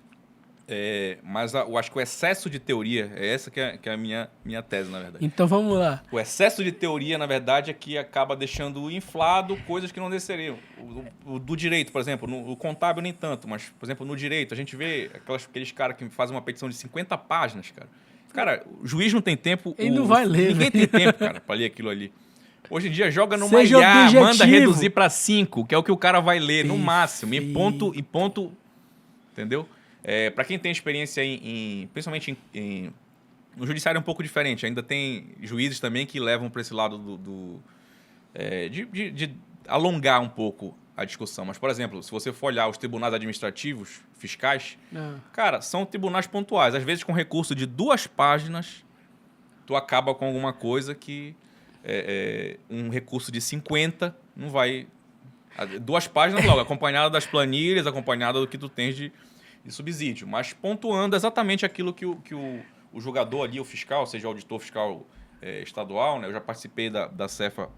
Mas eu acho que o excesso de teoria, essa que é a minha tese, na verdade. Então vamos lá. O excesso de teoria, na verdade, é que acaba deixando inflado coisas que não desceriam. Do direito, por exemplo, no contábil nem tanto, mas, por exemplo, no direito, a gente vê aqueles caras que fazem uma petição de 50 páginas, cara. Cara, o juiz não tem tempo. Ele não vai ler. Ninguém tem tempo, cara, pra ler aquilo ali. Hoje em dia joga numa Seja IA, objetivo. manda reduzir pra 5, que é o que o cara vai ler, no máximo. E ponto, entendeu? Para quem tem experiência principalmente no judiciário é um pouco diferente. Ainda tem juízes também que levam para esse lado de alongar um pouco a discussão. Mas, por exemplo, se você for olhar os tribunais administrativos, fiscais, cara, são tribunais pontuais. Às vezes, com recurso de 2 páginas, tu acaba com alguma coisa que um recurso de 50 não vai... 2 páginas logo, acompanhada das planilhas, acompanhada do que tu tens de subsídio, mas pontuando exatamente aquilo que o julgador ali, o fiscal, seja o auditor fiscal estadual, né? Eu já participei da Cefa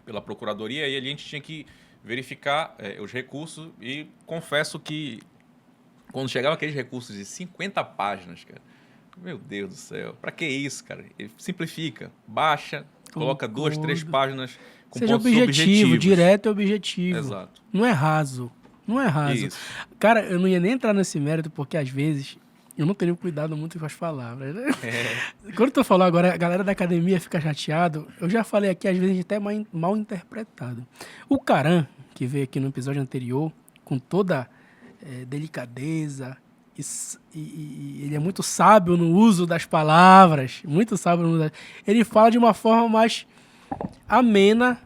pela Procuradoria e ali a gente tinha que verificar os recursos e confesso que quando chegava aqueles recursos de 50 páginas, cara, meu Deus do céu, pra que isso, cara? Ele simplifica, baixa, coloca 2, 3 páginas com seja pontos objetivo, subjetivos. direto e objetivo. Exato. Não é raso. Não é raso. Isso. Cara, eu não ia nem entrar nesse mérito, porque às vezes eu não tenho cuidado muito com as palavras, né? Quando tu falou agora, a galera da academia fica chateado. Eu já falei aqui, às vezes, até mal interpretado. O Karan, que veio aqui no episódio anterior, com toda delicadeza, e ele é muito sábio no uso das palavras, muito sábio no uso ele fala de uma forma mais amena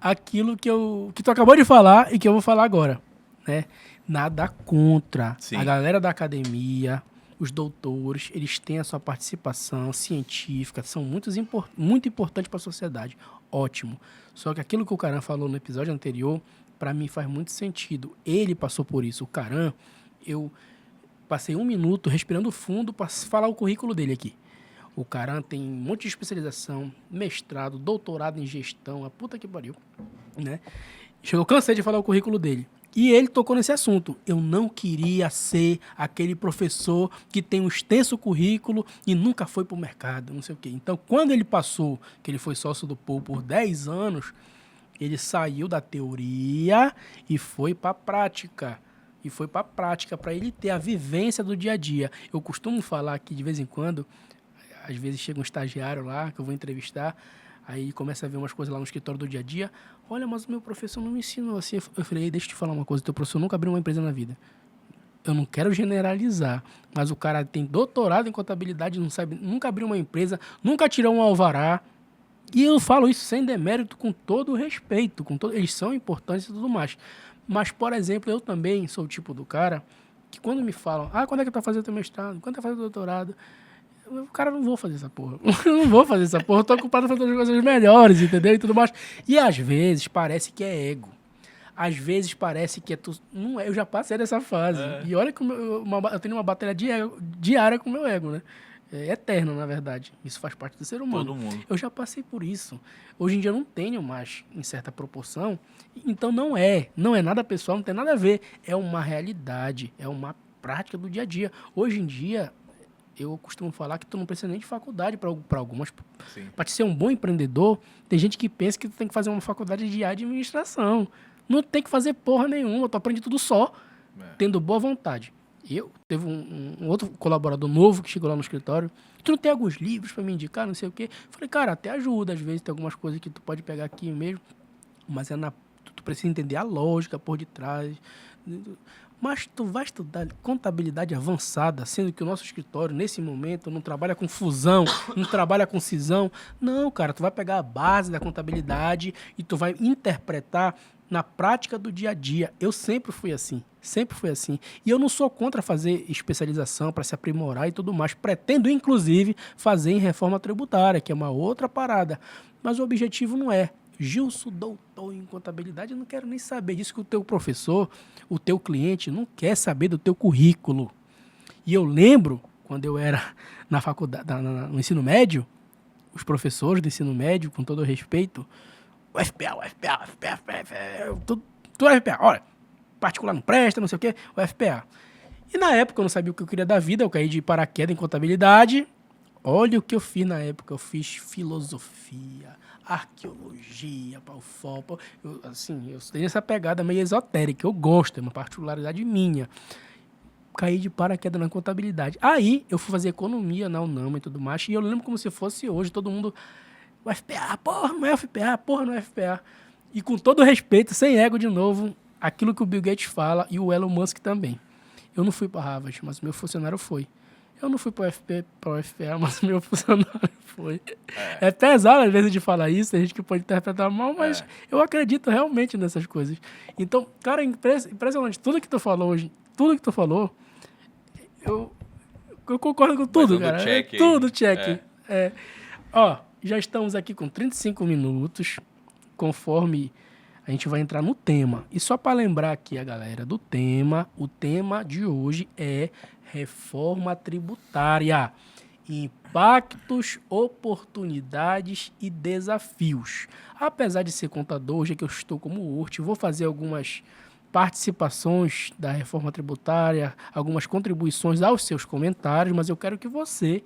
aquilo que tu acabou de falar e que eu vou falar agora. Né? Nada contra. Sim. A galera da academia, os doutores, eles têm a sua participação científica, são muito importantes para a sociedade. Ótimo. Só que aquilo que o Karan falou no episódio anterior, para mim faz muito sentido. Ele passou por isso. O Karan, eu passei 1 minuto respirando fundo para falar o currículo dele aqui. O Karan tem um monte de especialização, mestrado, doutorado em gestão, a puta que pariu. Né? Eu cansei de falar o currículo dele. E ele tocou nesse assunto. Eu não queria ser aquele professor que tem um extenso currículo e nunca foi para o mercado, não sei o quê. Então, quando ele passou, que ele foi sócio do Paul por 10 anos, ele saiu da teoria e foi para a prática. E foi para a prática, para ele ter a vivência do dia a dia. Eu costumo falar que, de vez em quando, às vezes chega um estagiário lá, que eu vou entrevistar, aí começa a ver umas coisas lá no escritório do dia a dia. Olha, mas o meu professor não me ensinou assim. Eu falei, deixa eu te falar uma coisa, teu professor nunca abriu uma empresa na vida. Eu não quero generalizar, mas o cara tem doutorado em contabilidade, não sabe, nunca abriu uma empresa, nunca tirou um alvará. E eu falo isso sem demérito, com todo o respeito, eles são importantes e tudo mais. Mas, por exemplo, eu também sou o tipo do cara que quando me falam, quando é que tu vai fazer teu mestrado? Quando é que tu vai fazer teu doutorado? Cara, eu não vou fazer essa porra. Eu não vou fazer essa porra. Eu tô ocupado fazendo as coisas melhores, entendeu? E tudo mais. E às vezes parece que é ego. Às vezes parece que é tu... Não é, eu já passei dessa fase. E olha que eu tenho uma batalha diária com o meu ego, né? É eterno, na verdade. Isso faz parte do ser humano. Todo mundo. Eu já passei por isso. Hoje em dia eu não tenho mais, em certa proporção. Então não é nada pessoal, não tem nada a ver. É uma realidade, é uma prática do dia a dia. Hoje em dia... Eu costumo falar que tu não precisa nem de faculdade para algumas. Para ser um bom empreendedor, tem gente que pensa que tu tem que fazer uma faculdade de administração. Não tem que fazer porra nenhuma, tu aprende tudo só, tendo boa vontade. Teve um outro colaborador novo que chegou lá no escritório. Tu não tem alguns livros para me indicar, não sei o quê? Falei, cara, até ajuda, às vezes tem algumas coisas que tu pode pegar aqui mesmo, mas tu precisa entender a lógica por detrás. Mas tu vai estudar contabilidade avançada, sendo que o nosso escritório, nesse momento, não trabalha com fusão, não trabalha com cisão. Não, cara, tu vai pegar a base da contabilidade e tu vai interpretar na prática do dia a dia. Eu sempre fui assim, sempre fui assim. E eu não sou contra fazer especialização para se aprimorar e tudo mais. Pretendo, inclusive, fazer em reforma tributária, que é uma outra parada. Mas o objetivo não é Gilson, doutor em contabilidade, eu não quero nem saber disso, que o teu professor, o teu cliente não quer saber do teu currículo. E eu lembro, quando eu era na faculdade, no ensino médio, os professores do ensino médio, com todo respeito, o FPA, tudo FPA, olha, particular não presta, não sei o quê, o FPA. E na época eu não sabia o que eu queria da vida, eu caí de paraquedas em contabilidade. Olha o que eu fiz na época, eu fiz filosofia, arqueologia, PAUFOL, eu tenho essa pegada meio esotérica, eu gosto, é uma particularidade minha. Caí de paraquedas na contabilidade. Aí eu fui fazer economia na UNAM e tudo mais, e eu lembro como se fosse hoje, todo mundo, o FPA, porra, não é FPA, porra, não é FPA. E com todo respeito, sem ego de novo, aquilo que o Bill Gates fala e o Elon Musk também. Eu não fui para Harvard, mas o meu funcionário foi. Eu não fui para o FPA, mas o meu funcionário foi. É pesado às vezes de falar isso, tem gente que pode interpretar mal, mas eu acredito realmente nessas coisas. Então, cara, impressionante. Tudo que tu falou hoje, tudo que tu falou, eu concordo com tudo, cara. Check tudo check. Ó, já estamos aqui com 35 minutos, conforme a gente vai entrar no tema. E só para lembrar aqui a galera do tema, o tema de hoje é reforma tributária, impactos, oportunidades e desafios. Apesar de ser contador, hoje é que eu estou como URT, vou fazer algumas participações da reforma tributária, algumas contribuições aos seus comentários, mas eu quero que você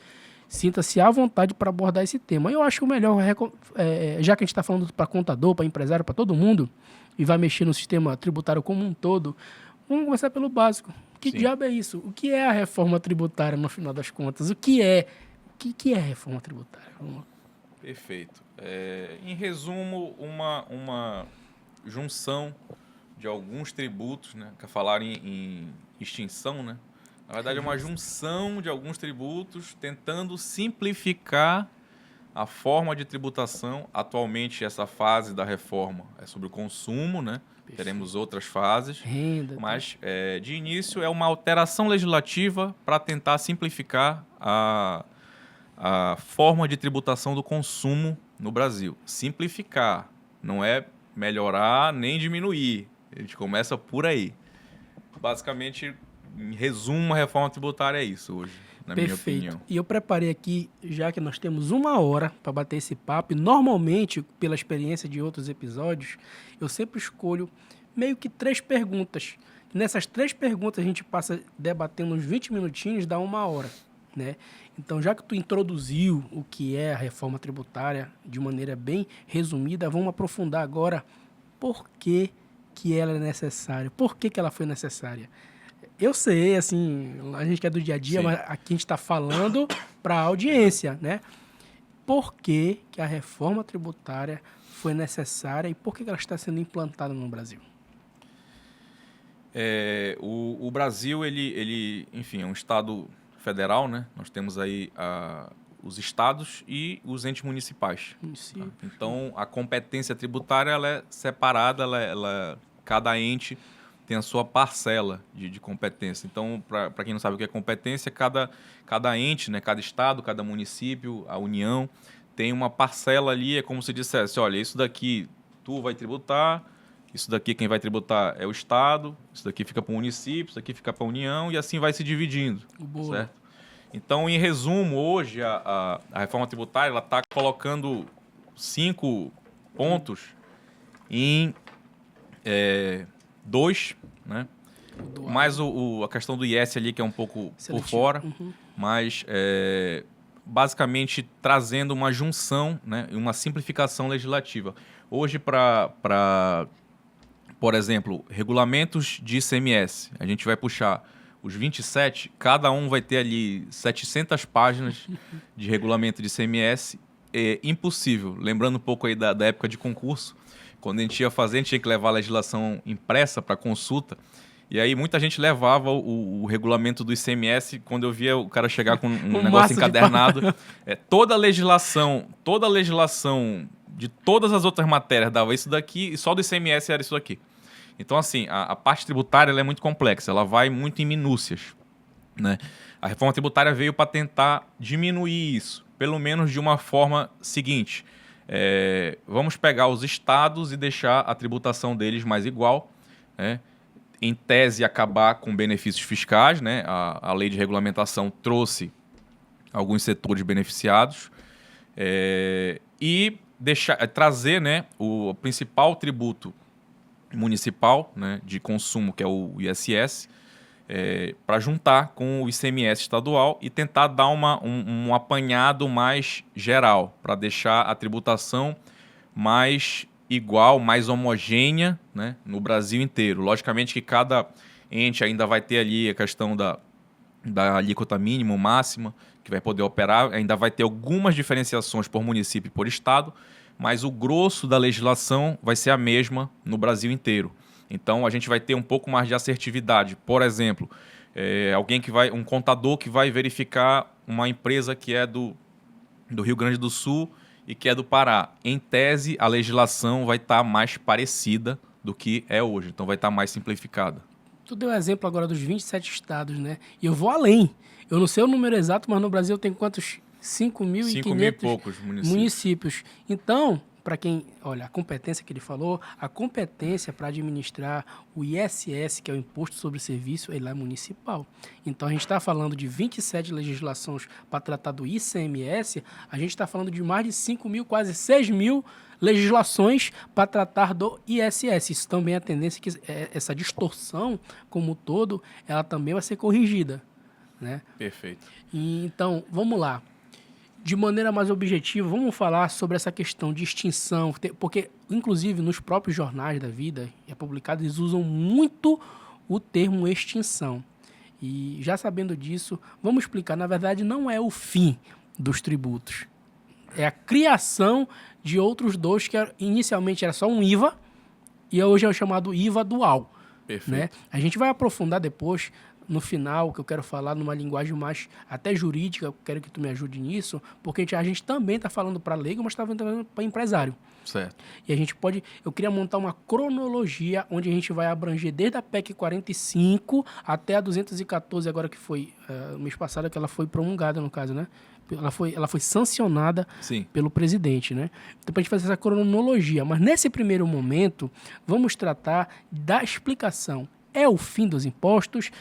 sinta-se à vontade para abordar esse tema. Eu acho que o melhor, já que a gente está falando para contador, para empresário, para todo mundo, e vai mexer no sistema tributário como um todo, vamos começar pelo básico. Que diabo é isso? O que é a reforma tributária, no final das contas? O que é a reforma tributária? Perfeito. Em resumo, uma junção de alguns tributos, né? Que falar em extinção, né? Na verdade, é uma junção de alguns tributos tentando simplificar a forma de tributação. Atualmente, essa fase da reforma é sobre o consumo, né? Teremos outras fases, renda, mas de início é uma alteração legislativa para tentar simplificar a forma de tributação do consumo no Brasil. Simplificar, não é melhorar nem diminuir. A gente começa por aí. Basicamente, em resumo, a reforma tributária é isso hoje, na minha opinião. E eu preparei aqui, já que nós temos 1 hora para bater esse papo, e normalmente, pela experiência de outros episódios, eu sempre escolho meio que 3 perguntas. Nessas 3 perguntas a gente passa debatendo uns 20 minutinhos, dá 1 hora, né? Então, já que tu introduziu o que é a reforma tributária de maneira bem resumida, vamos aprofundar agora por que ela é necessária, por que ela foi necessária. Eu sei, assim, a gente que é do dia a dia, mas aqui a gente está falando para a audiência, né? Por que a reforma tributária foi necessária e por que ela está sendo implantada no Brasil? O Brasil, ele, enfim, é um estado federal, né? Nós temos aí os estados e os entes municipais. Tá? Então, a competência tributária ela é separada, cada ente tem a sua parcela de competência. Então, para quem não sabe o que é competência, cada ente, né, cada estado, cada município, a União, tem uma parcela ali, é como se dissesse, olha, isso daqui tu vai tributar, isso daqui quem vai tributar é o estado, isso daqui fica para o município, isso daqui fica para a União, e assim vai se dividindo, certo? Então, em resumo, hoje, a reforma tributária está colocando 5 pontos em 2, né? Mais a questão do IS ali, que é um pouco seletivo, por fora, mas basicamente trazendo uma junção, né, e uma simplificação legislativa. Hoje, por exemplo, regulamentos de ICMS, a gente vai puxar os 27, cada um vai ter ali 700 páginas de regulamento de ICMS. É impossível. Lembrando um pouco aí da época de concurso, quando a gente ia fazer, a gente tinha que levar a legislação impressa para consulta. E aí muita gente levava o regulamento do ICMS, quando eu via o cara chegar com um negócio maço encadernado. Toda a legislação de todas as outras matérias dava isso daqui, e só do ICMS era isso daqui. Então, assim, a parte tributária ela é muito complexa, ela vai muito em minúcias, né? A reforma tributária veio para tentar diminuir isso, pelo menos de uma forma seguinte. Vamos pegar os estados e deixar a tributação deles mais igual, né? Em tese, acabar com benefícios fiscais, né? A lei de regulamentação trouxe alguns setores beneficiados e trazer, né, o principal tributo municipal, né, de consumo, que é o ISS, para juntar com o ICMS estadual e tentar dar um apanhado mais geral, para deixar a tributação mais igual, mais homogênea, né, no Brasil inteiro. Logicamente que cada ente ainda vai ter ali a questão da alíquota mínima, máxima, que vai poder operar, ainda vai ter algumas diferenciações por município e por estado, mas o grosso da legislação vai ser a mesma no Brasil inteiro. Então, a gente vai ter um pouco mais de assertividade. Por exemplo, um contador que vai verificar uma empresa que é do Rio Grande do Sul e que é do Pará. Em tese, a legislação vai estar mais parecida do que é hoje. Então, vai estar mais simplificada. Tu deu exemplo agora dos 27 estados, né? E eu vou além. Eu não sei o número exato, mas no Brasil tem quantos? 5.500 e poucos municípios. Então, para quem... Olha, a competência que ele falou, a competência para administrar o ISS, que é o Imposto sobre Serviço, ele é municipal. Então, a gente está falando de 27 legislações para tratar do ICMS, a gente está falando de mais de 5.000, quase 6.000 legislações para tratar do ISS. Isso também é a tendência que essa distorção como um todo, ela também vai ser corrigida, né? Perfeito. Então, vamos lá. De maneira mais objetiva, vamos falar sobre essa questão de extinção, porque, inclusive, nos próprios jornais da vida, é publicado, eles usam muito o termo extinção. E, já sabendo disso, vamos explicar. Na verdade, não é o fim dos tributos. É a criação de outros dois, que inicialmente era só um IVA, e hoje é o chamado IVA dual. Perfeito. Né? A gente vai aprofundar depois, no final, que eu quero falar numa linguagem mais até jurídica, eu quero que tu me ajude nisso, porque a gente também está falando para leigo, mas está falando para empresário. Certo. E a gente pode... Eu queria montar uma cronologia onde a gente vai abranger desde a PEC 45 até a 214, agora que foi mês passado, que ela foi promulgada, no caso, né? Ela foi sancionada Sim. pelo presidente, né? Então, para a gente fazer essa cronologia. Mas, nesse primeiro momento, vamos tratar da explicação. É o fim dos impostos?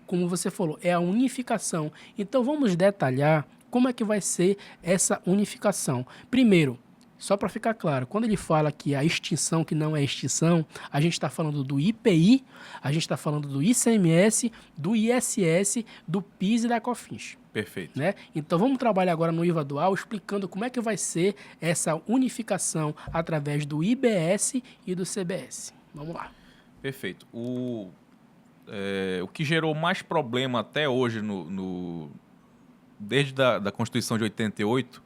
Como você falou, é a unificação. Então, vamos detalhar como é que vai ser essa unificação. Primeiro, só para ficar claro, quando ele fala que a extinção, que não é extinção, a gente está falando do IPI, a gente está falando do ICMS, do ISS, do PIS e da COFINS. Perfeito. Né? Então, vamos trabalhar agora no IVA dual, explicando como é que vai ser essa unificação através do IBS e do CBS. Vamos lá. Perfeito. O que gerou mais problema até hoje, desde da Constituição de 88,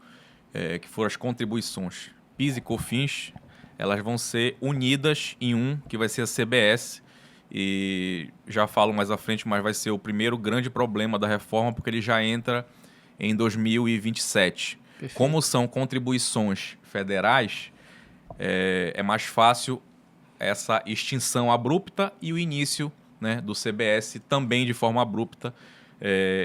que foram as contribuições PIS e COFINS, elas vão ser unidas em um, que vai ser a CBS, e já falo mais à frente, mas vai ser o primeiro grande problema da reforma, porque ele já entra em 2027. Perfeito. Como são contribuições federais, é mais fácil essa extinção abrupta e o início, né, do CBS também de forma abrupta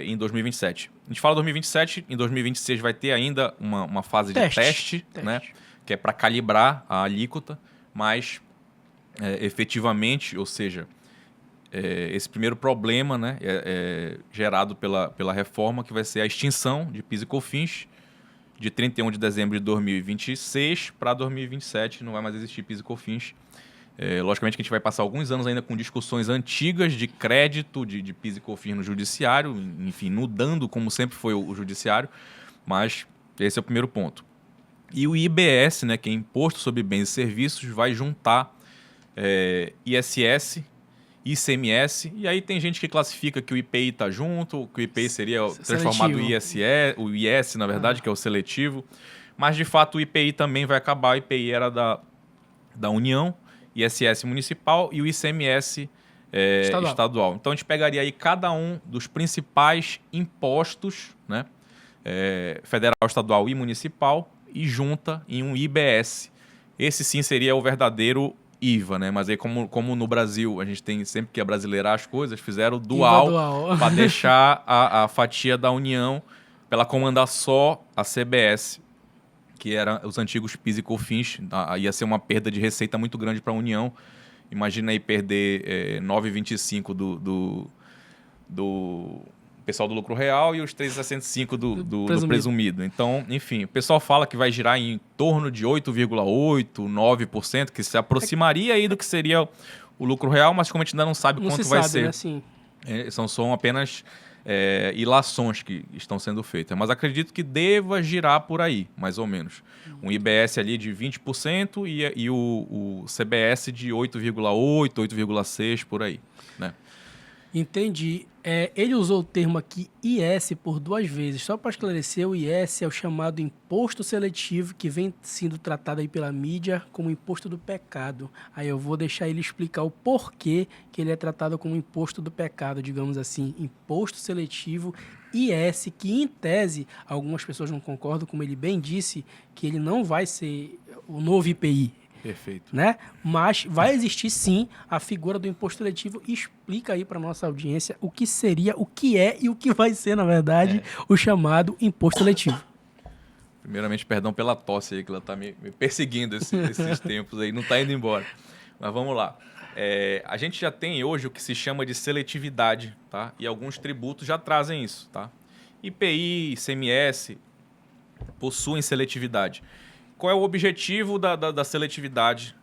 em 2027. A gente fala 2027, em 2026 vai ter ainda uma fase de teste. Né, que é para calibrar a alíquota, mas efetivamente, ou seja, esse primeiro problema, né, gerado pela reforma, que vai ser a extinção de PIS e COFINS de 31 de dezembro de 2026 para 2027, não vai mais existir PIS e COFINS. Logicamente que a gente vai passar alguns anos ainda com discussões antigas de crédito de PIS e COFINS no judiciário, enfim, nudando como sempre foi o judiciário, mas esse é o primeiro ponto. E o IBS, né, que é Imposto sobre Bens e Serviços, vai juntar ISS, ICMS, e aí tem gente que classifica que o IPI está junto, que o IPI seria transformado em o IS, na verdade, que é o seletivo, mas de fato o IPI também vai acabar, o IPI era da União, ISS municipal, e o ICMS estadual. Então, a gente pegaria aí cada um dos principais impostos, né? Federal, estadual e municipal, e junta em um IBS. Esse sim seria o verdadeiro IVA, né? Mas aí, como no Brasil a gente tem sempre que abrasileirar as coisas, fizeram dual. Para deixar a fatia da União para ela comandar só a CBS, que eram os antigos PIS e COFINS. Ia ser uma perda de receita muito grande para a União. Imagina aí perder 9,25 do pessoal do lucro real e os 3,65 do presumido. Então, enfim, o pessoal fala que vai girar em torno de 8,8%, 9%, que se aproximaria aí do que seria o lucro real, mas como a gente ainda não sabe quanto vai ser. Né? Sim. São apenas ilações que estão sendo feitas. Mas acredito que deva girar por aí, mais ou menos. Um IBS ali de 20% e o CBS de 8,8%, 8,6% por aí, né? Entendi. Ele usou o termo aqui IS por 2 vezes. Só para esclarecer, o IS é o chamado imposto seletivo, que vem sendo tratado aí pela mídia como imposto do pecado. Aí eu vou deixar ele explicar o porquê que ele é tratado como imposto do pecado, digamos assim, imposto seletivo IS, que em tese, algumas pessoas não concordam, como ele bem disse, que ele não vai ser o novo IPI. Perfeito. Né? Mas vai existir sim a figura do imposto seletivo. Explica aí para nossa audiência o que seria, o que é e o que vai ser, na verdade, o chamado imposto seletivo. Primeiramente, perdão pela tosse aí, que ela está me perseguindo esses tempos aí, não está indo embora. Mas vamos lá. A gente já tem hoje o que se chama de seletividade, tá? E alguns tributos já trazem isso, tá? IPI, ICMS possuem seletividade. Qual é o objetivo da seletividade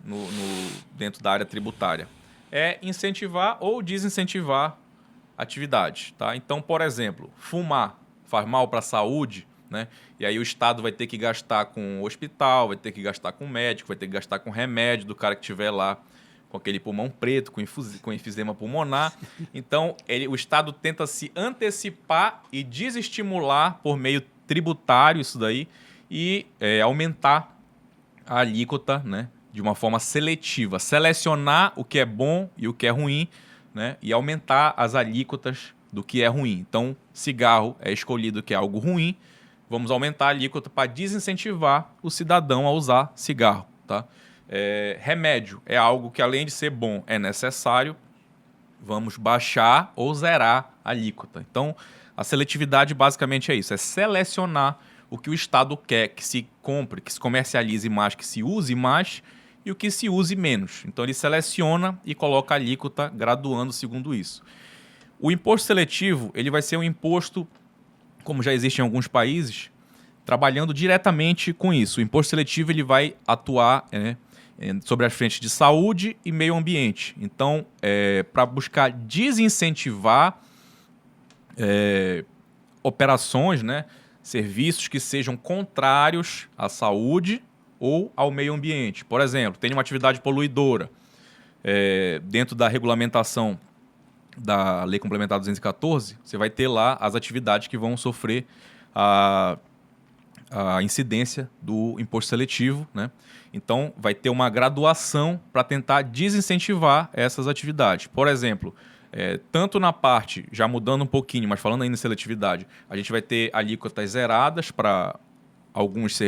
dentro da área tributária? É incentivar ou desincentivar atividades, tá? Então, por exemplo, fumar faz mal para a saúde, né? E aí o Estado vai ter que gastar com o hospital, vai ter que gastar com o médico, vai ter que gastar com remédio do cara que estiver lá com aquele pulmão preto, com enfisema pulmonar. Então, o Estado tenta se antecipar e desestimular por meio tributário isso daí, e aumentar a alíquota, né, de uma forma seletiva, selecionar o que é bom e o que é ruim, né, e aumentar as alíquotas do que é ruim. Então, cigarro é escolhido que é algo ruim, vamos aumentar a alíquota para desincentivar o cidadão a usar cigarro. Tá? Remédio é algo que, além de ser bom, é necessário, vamos baixar ou zerar a alíquota. Então, a seletividade basicamente é isso, é selecionar o que o Estado quer que se compre, que se comercialize mais, que se use mais, e o que se use menos. Então, ele seleciona e coloca a alíquota graduando segundo isso. O imposto seletivo, ele vai ser um imposto, como já existe em alguns países, trabalhando diretamente com isso. O imposto seletivo ele vai atuar sobre as frentes de saúde e meio ambiente. Então, para buscar desincentivar operações, né, serviços que sejam contrários à saúde ou ao meio ambiente. Por exemplo, tem uma atividade poluidora dentro da regulamentação da Lei Complementar 214, você vai ter lá as atividades que vão sofrer a incidência do imposto seletivo, né? Então, vai ter uma graduação para tentar desincentivar essas atividades. Por exemplo, tanto na parte, já mudando um pouquinho, mas falando ainda em seletividade, a gente vai ter alíquotas zeradas para alguns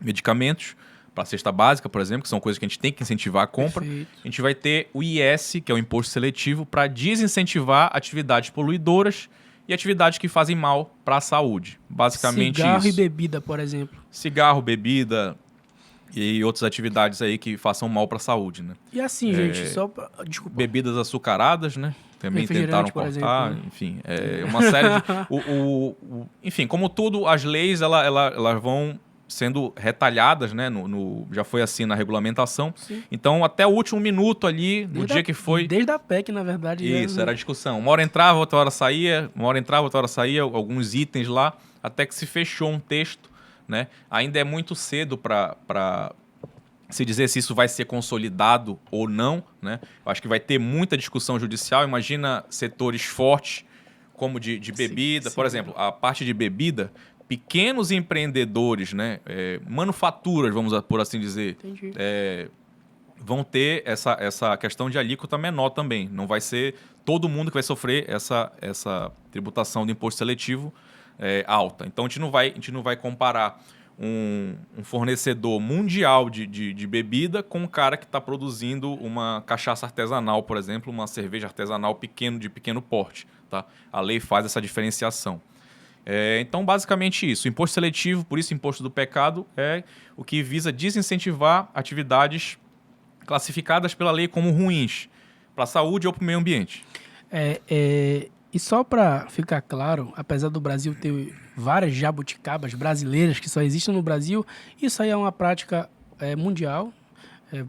medicamentos, para a cesta básica, por exemplo, que são coisas que a gente tem que incentivar a compra. Perfeito. A gente vai ter o IS, que é o imposto seletivo, para desincentivar atividades poluidoras e atividades que fazem mal para a saúde. Basicamente cigarro isso. E bebida, por exemplo. Cigarro, bebida e outras atividades aí que façam mal para a saúde, né? E assim, gente, só pra... Desculpa. Bebidas açucaradas, né? Também tentaram cortar, exemplo, né? Enfim, uma série de... enfim, como tudo, as leis elas vão sendo retalhadas, né? Já foi assim na regulamentação. Sim. Então, até o último minuto ali, no dia que foi... Desde a PEC, na verdade. Isso, era a discussão. Uma hora entrava, outra hora saía, alguns itens lá, até que se fechou um texto, né? Ainda é muito cedo para se dizer se isso vai ser consolidado ou não, né? Eu acho que vai ter muita discussão judicial. Imagina setores fortes, como de bebida. Sim. Por exemplo, a parte de bebida... Pequenos empreendedores, né, manufaturas, vamos por assim dizer, vão ter essa questão de alíquota menor também. Não vai ser todo mundo que vai sofrer essa tributação do imposto seletivo alta. Então, a gente não vai comparar um fornecedor mundial de bebida com um cara que está produzindo uma cachaça artesanal, por exemplo, uma cerveja artesanal de pequeno porte. Tá? A lei faz essa diferenciação. Então, basicamente isso. O imposto seletivo, por isso imposto do pecado, é o que visa desincentivar atividades classificadas pela lei como ruins para a saúde ou para o meio ambiente. E só para ficar claro, apesar do Brasil ter várias jabuticabas brasileiras que só existem no Brasil, isso aí é uma prática mundial.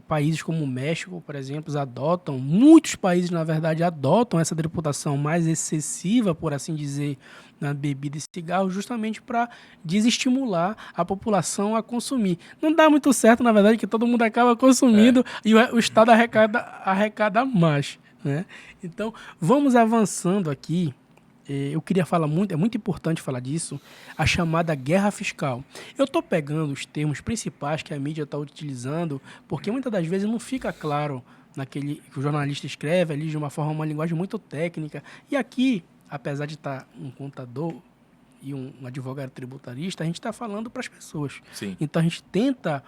Países como o México, por exemplo, adotam, muitos países, na verdade, adotam essa tributação mais excessiva, por assim dizer, na bebida e cigarro, justamente para desestimular a população a consumir. Não dá muito certo, na verdade, que todo mundo acaba consumindo e o Estado arrecada mais, né? Então, vamos avançando aqui. Eu queria falar muito, é muito importante falar disso, a chamada guerra fiscal. Eu estou pegando os termos principais que a mídia está utilizando, porque muitas das vezes não fica claro naquele que o jornalista escreve ali de uma linguagem muito técnica. E aqui, apesar de estar um contador e um advogado tributarista, a gente está falando para as pessoas. Sim. Então, a gente tenta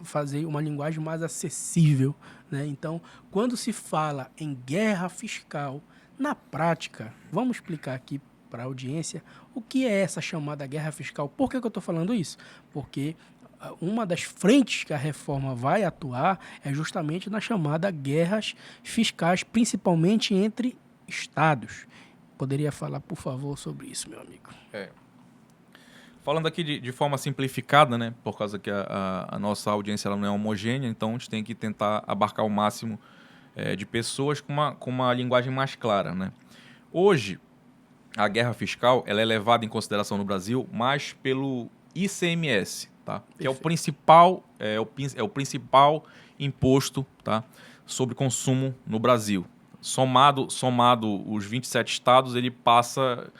fazer uma linguagem mais acessível, né? Então, quando se fala em guerra fiscal, na prática, vamos explicar aqui para a audiência o que é essa chamada guerra fiscal. Por que eu estou falando isso? Porque uma das frentes que a reforma vai atuar é justamente na chamada guerras fiscais, principalmente entre estados. Poderia falar, por favor, sobre isso, meu amigo? Falando aqui de forma simplificada, né, por causa que a nossa audiência ela não é homogênea, então a gente tem que tentar abarcar o máximo de pessoas com uma linguagem mais clara, né? Hoje, a guerra fiscal ela é levada em consideração no Brasil mais pelo ICMS, tá? Que é o principal imposto, tá, sobre consumo no Brasil. Somado os 27 estados, ele passa,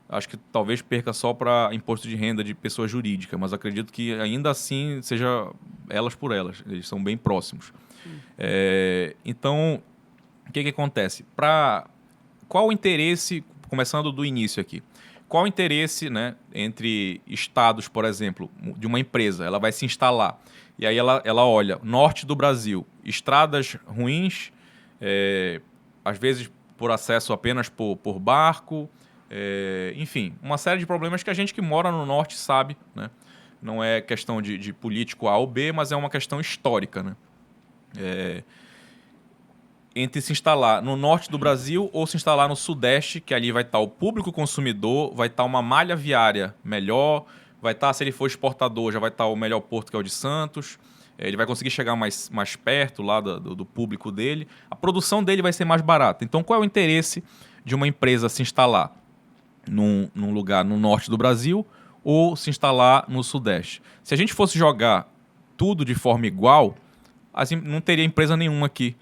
acho que talvez perca só para imposto de renda de pessoa jurídica, mas acredito que ainda assim seja elas por elas, eles são bem próximos. Então, o que acontece? Qual o interesse, começando do início aqui, qual o interesse, né, entre estados, por exemplo, de uma empresa? Ela vai se instalar e aí ela olha, norte do Brasil, estradas ruins, às vezes por acesso apenas por barco, enfim, uma série de problemas que a gente que mora no norte sabe, né? Não é questão de político A ou B, mas é uma questão histórica, né? Entre se instalar no norte do Brasil ou se instalar no sudeste, que ali vai estar o público consumidor, vai estar uma malha viária melhor, vai estar, se ele for exportador, já vai estar o melhor porto, que é o de Santos, ele vai conseguir chegar mais perto lá do público dele, a produção dele vai ser mais barata. Então, qual é o interesse de uma empresa se instalar num lugar no norte do Brasil ou se instalar no sudeste? Se a gente fosse jogar tudo de forma igual, assim, não teria empresa nenhuma aqui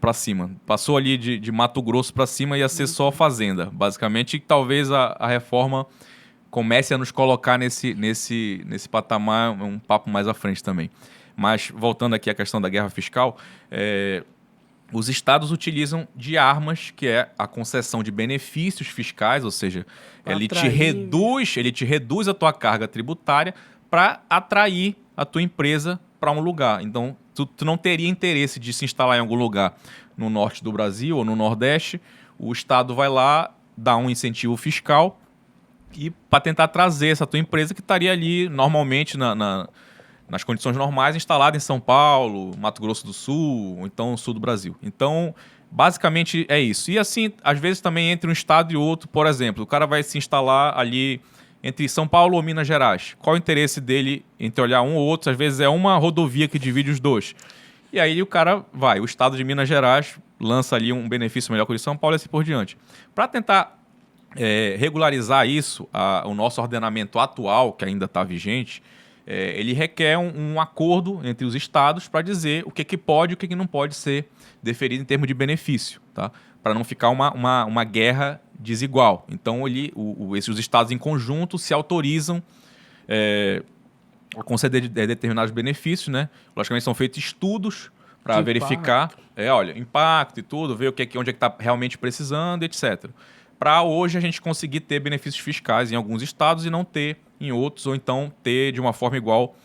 para cima. Passou ali de Mato Grosso para cima, ia ser só fazenda, basicamente. E talvez a reforma comece a nos colocar nesse patamar, um papo mais à frente também. Mas, voltando aqui à questão da guerra fiscal, os estados utilizam de armas, que é a concessão de benefícios fiscais, ou seja, ele te reduz a tua carga tributária para atrair a tua empresa para um lugar. Então, tu não teria interesse de se instalar em algum lugar no norte do Brasil ou no nordeste, o Estado vai lá, dá um incentivo fiscal e para tentar trazer essa tua empresa que estaria ali normalmente nas condições normais instalada em São Paulo, Mato Grosso do Sul, ou então sul do Brasil. Então, basicamente é isso. E assim, às vezes também entre um estado e outro, por exemplo, o cara vai se instalar ali entre São Paulo ou Minas Gerais. Qual o interesse dele entre olhar um ou outro? Às vezes é uma rodovia que divide os dois. E aí o cara o estado de Minas Gerais lança ali um benefício melhor que o de São Paulo e assim por diante. Para tentar regularizar isso, o nosso ordenamento atual, que ainda está vigente, ele requer um acordo entre os estados para dizer o que pode e o que não pode ser deferido em termos de benefício, tá? Para não ficar uma guerra desigual. Então, os estados em conjunto se autorizam a conceder determinados benefícios, né? Logicamente, são feitos estudos para verificar, olha, impacto e tudo, ver onde é que está realmente precisando, etc. Para hoje a gente conseguir ter benefícios fiscais em alguns estados e não ter em outros, ou então ter de uma forma igual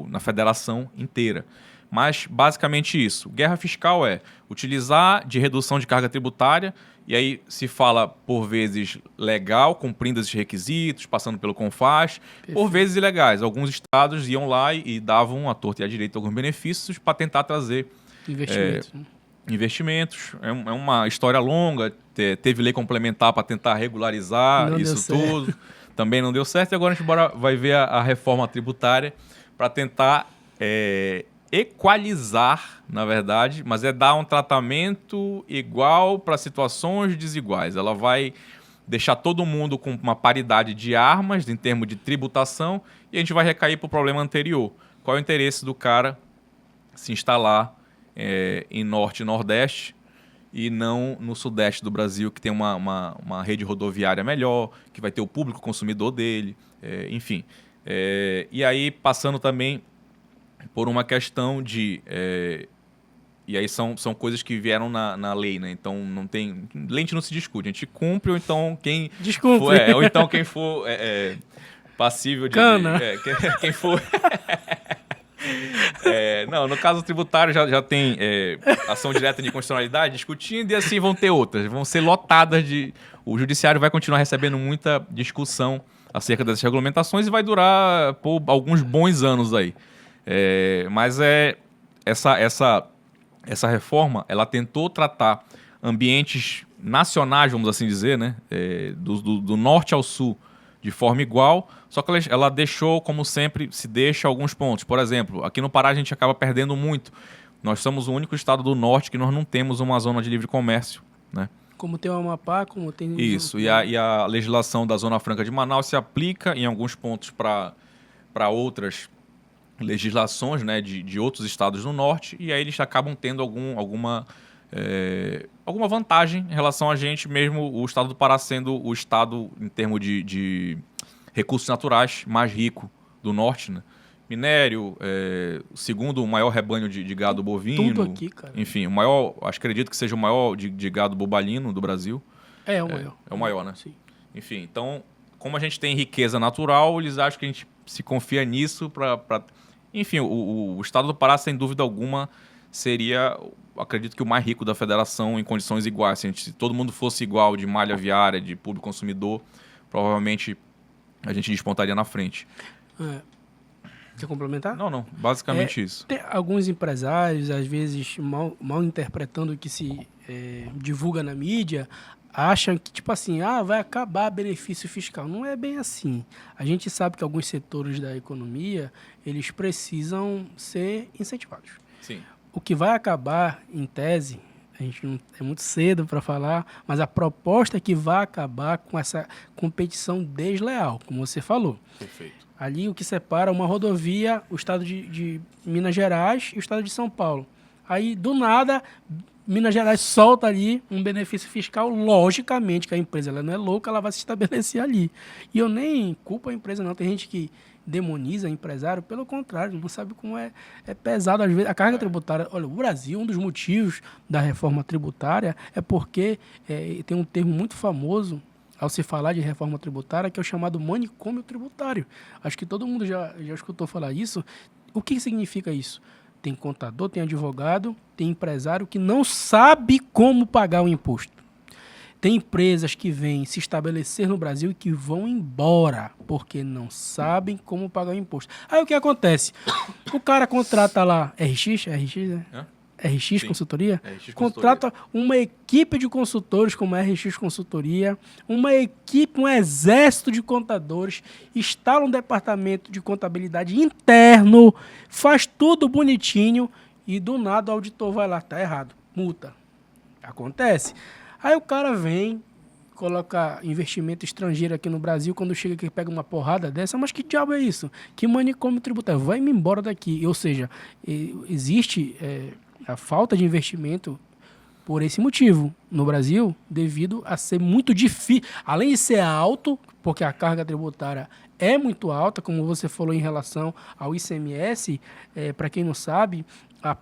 na federação inteira. Mas basicamente isso. Guerra fiscal é utilizar de redução de carga tributária, e aí se fala por vezes legal, cumprindo esses requisitos, passando pelo CONFAZ, por vezes ilegais. Alguns estados iam lá e davam à torta e à direita alguns benefícios para tentar trazer investimentos. É uma história longa, teve lei complementar para tentar regularizar isso tudo. Também não deu certo, e agora a gente vai ver a reforma tributária para tentar equalizar, na verdade, mas dar um tratamento igual para situações desiguais. Ela vai deixar todo mundo com uma paridade de armas em termos de tributação, e a gente vai recair para o problema anterior. Qual é o interesse do cara se instalar em Norte e Nordeste e não no Sudeste do Brasil, que tem uma rede rodoviária melhor, que vai ter o público consumidor dele, enfim. E aí, passando também por uma questão de... e aí são coisas que vieram na lei, né? Então, não tem... Lei a gente não se discute, a gente cumpre, ou então quem... Desculpe. Ou então quem for passível de... Cana. Quem for... não, no caso tributário já tem ação direta de inconstitucionalidade discutindo, e assim vão ter outras. Vão ser lotadas de... O judiciário vai continuar recebendo muita discussão acerca dessas regulamentações e vai durar por alguns bons anos aí. Mas essa reforma, ela tentou tratar ambientes nacionais, vamos assim dizer, né? Do norte ao sul, de forma igual, só que ela deixou, como sempre, se deixa alguns pontos. Por exemplo, aqui no Pará a gente acaba perdendo muito. Nós somos o único estado do norte que nós não temos uma zona de livre comércio, né? Como tem o Amapá, como tem... Isso, e a legislação da Zona Franca de Manaus se aplica em alguns pontos para outras legislações, né, de outros estados no norte, e aí eles acabam tendo alguma vantagem em relação a gente, mesmo o estado do Pará sendo o estado, em termos de recursos naturais, mais rico do norte, né? Minério, o segundo maior rebanho de gado bovino. Tudo aqui, cara. Enfim, acredito que seja o maior de gado bobalino do Brasil. É o maior. É o maior, né? Sim. Enfim, então, como a gente tem riqueza natural, eles acham que a gente se confia nisso para... Enfim, o estado do Pará, sem dúvida alguma, seria, acredito que o mais rico da federação em condições iguais. Se todo mundo fosse igual de malha viária, de público consumidor, provavelmente a gente despontaria na frente. Quer complementar? Não. Basicamente isso. Tem alguns empresários, às vezes, mal interpretando o que se divulga na mídia, acham que, tipo assim, vai acabar benefício fiscal. Não é bem assim. A gente sabe que alguns setores da economia, eles precisam ser incentivados. Sim. O que vai acabar, em tese, a gente não, é muito cedo para falar, mas a proposta é que vai acabar com essa competição desleal, como você falou. Perfeito. Ali o que separa uma rodovia, o estado de Minas Gerais e o estado de São Paulo. Aí, do nada, Minas Gerais solta ali um benefício fiscal, logicamente que a empresa ela não é louca, ela vai se estabelecer ali. E eu nem culpo a empresa não, tem gente que demoniza empresário, pelo contrário, não sabe como é pesado às vezes. A carga tributária, olha, o Brasil, um dos motivos da reforma tributária é porque tem um termo muito famoso ao se falar de reforma tributária, que é o chamado manicômio tributário. Acho que todo mundo já escutou falar isso. O que significa isso? Tem contador, tem advogado, tem empresário que não sabe como pagar o imposto. Tem empresas que vêm se estabelecer no Brasil e que vão embora porque não sabem como pagar o imposto. Aí o que acontece? O cara contrata lá RX, né? RX Sim. Consultoria, RX contrata uma equipe de consultores como a RX Consultoria, uma equipe, um exército de contadores, instala um departamento de contabilidade interno, faz tudo bonitinho e do nada o auditor vai lá, tá errado, multa. Acontece. Aí o cara vem, coloca investimento estrangeiro aqui no Brasil, quando chega aqui pega uma porrada dessa, mas que diabo é isso? Que manicômio tributário? Vai-me embora daqui. Ou seja, existe a falta de investimento por esse motivo no Brasil, devido a ser muito difícil. Além de ser alto, porque a carga tributária é muito alta, como você falou em relação ao ICMS. Para quem não sabe, a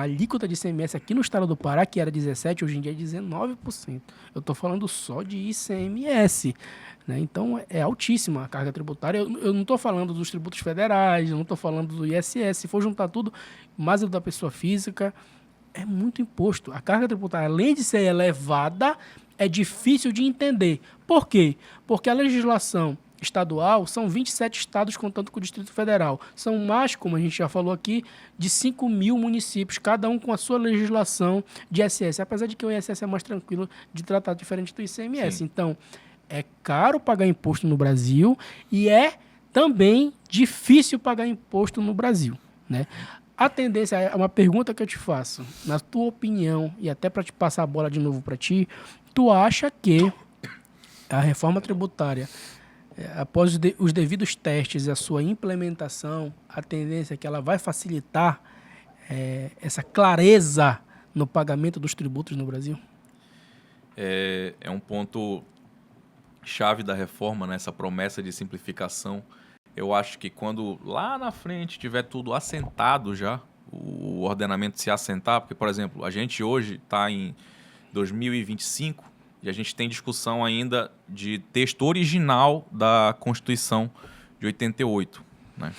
alíquota de ICMS aqui no estado do Pará, que era 17%, hoje em dia é 19%. Eu estou falando só de ICMS. Né? Então, é altíssima a carga tributária. Eu não estou falando dos tributos federais, eu não estou falando do ISS. Se for juntar tudo, mais o da pessoa física, é muito imposto. A carga tributária, além de ser elevada, é difícil de entender. Por quê? Porque a legislação estadual são 27 estados contando com o Distrito Federal. São mais, como a gente já falou aqui, de 5 mil municípios, cada um com a sua legislação de ISS. Apesar de que o ISS é mais tranquilo de tratar, diferente do ICMS. Sim. Então, é caro pagar imposto no Brasil e é também difícil pagar imposto no Brasil, né? A tendência é uma pergunta que eu te faço. Na tua opinião, e até para te passar a bola de novo para ti, tu acha que a reforma tributária, após os devidos testes e a sua implementação, a tendência é que ela vai facilitar essa clareza no pagamento dos tributos no Brasil? É um ponto chave da reforma, né? Essa promessa de simplificação. Eu acho que quando lá na frente tiver tudo assentado já, o ordenamento se assentar, porque, por exemplo, a gente hoje está em 2025 e a gente tem discussão ainda de texto original da Constituição de 88, né?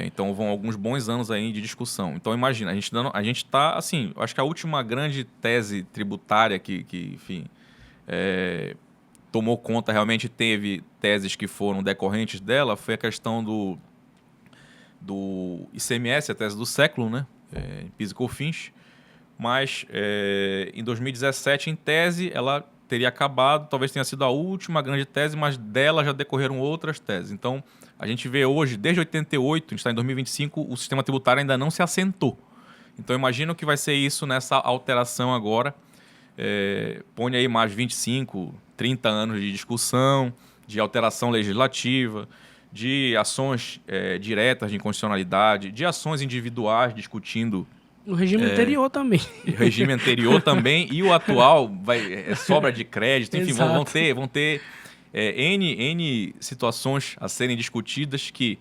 Então vão alguns bons anos aí de discussão. Então imagina, a gente está, assim, acho que a última grande tese tributária que enfim, tomou conta, realmente teve teses que foram decorrentes dela, foi a questão do ICMS, a tese do século, né? PIS e COFINS. Mas em 2017, em tese, ela teria acabado, talvez tenha sido a última grande tese, mas dela já decorreram outras teses. Então, a gente vê hoje, desde 88, a gente está em 2025, o sistema tributário ainda não se assentou. Então, imagina o que vai ser isso nessa alteração agora. Põe aí mais 25, 30 anos de discussão, de alteração legislativa, de ações diretas de inconstitucionalidade, de ações individuais discutindo... O regime anterior também. O regime anterior também e o atual sobra de crédito. Enfim, vão ter N situações a serem discutidas que,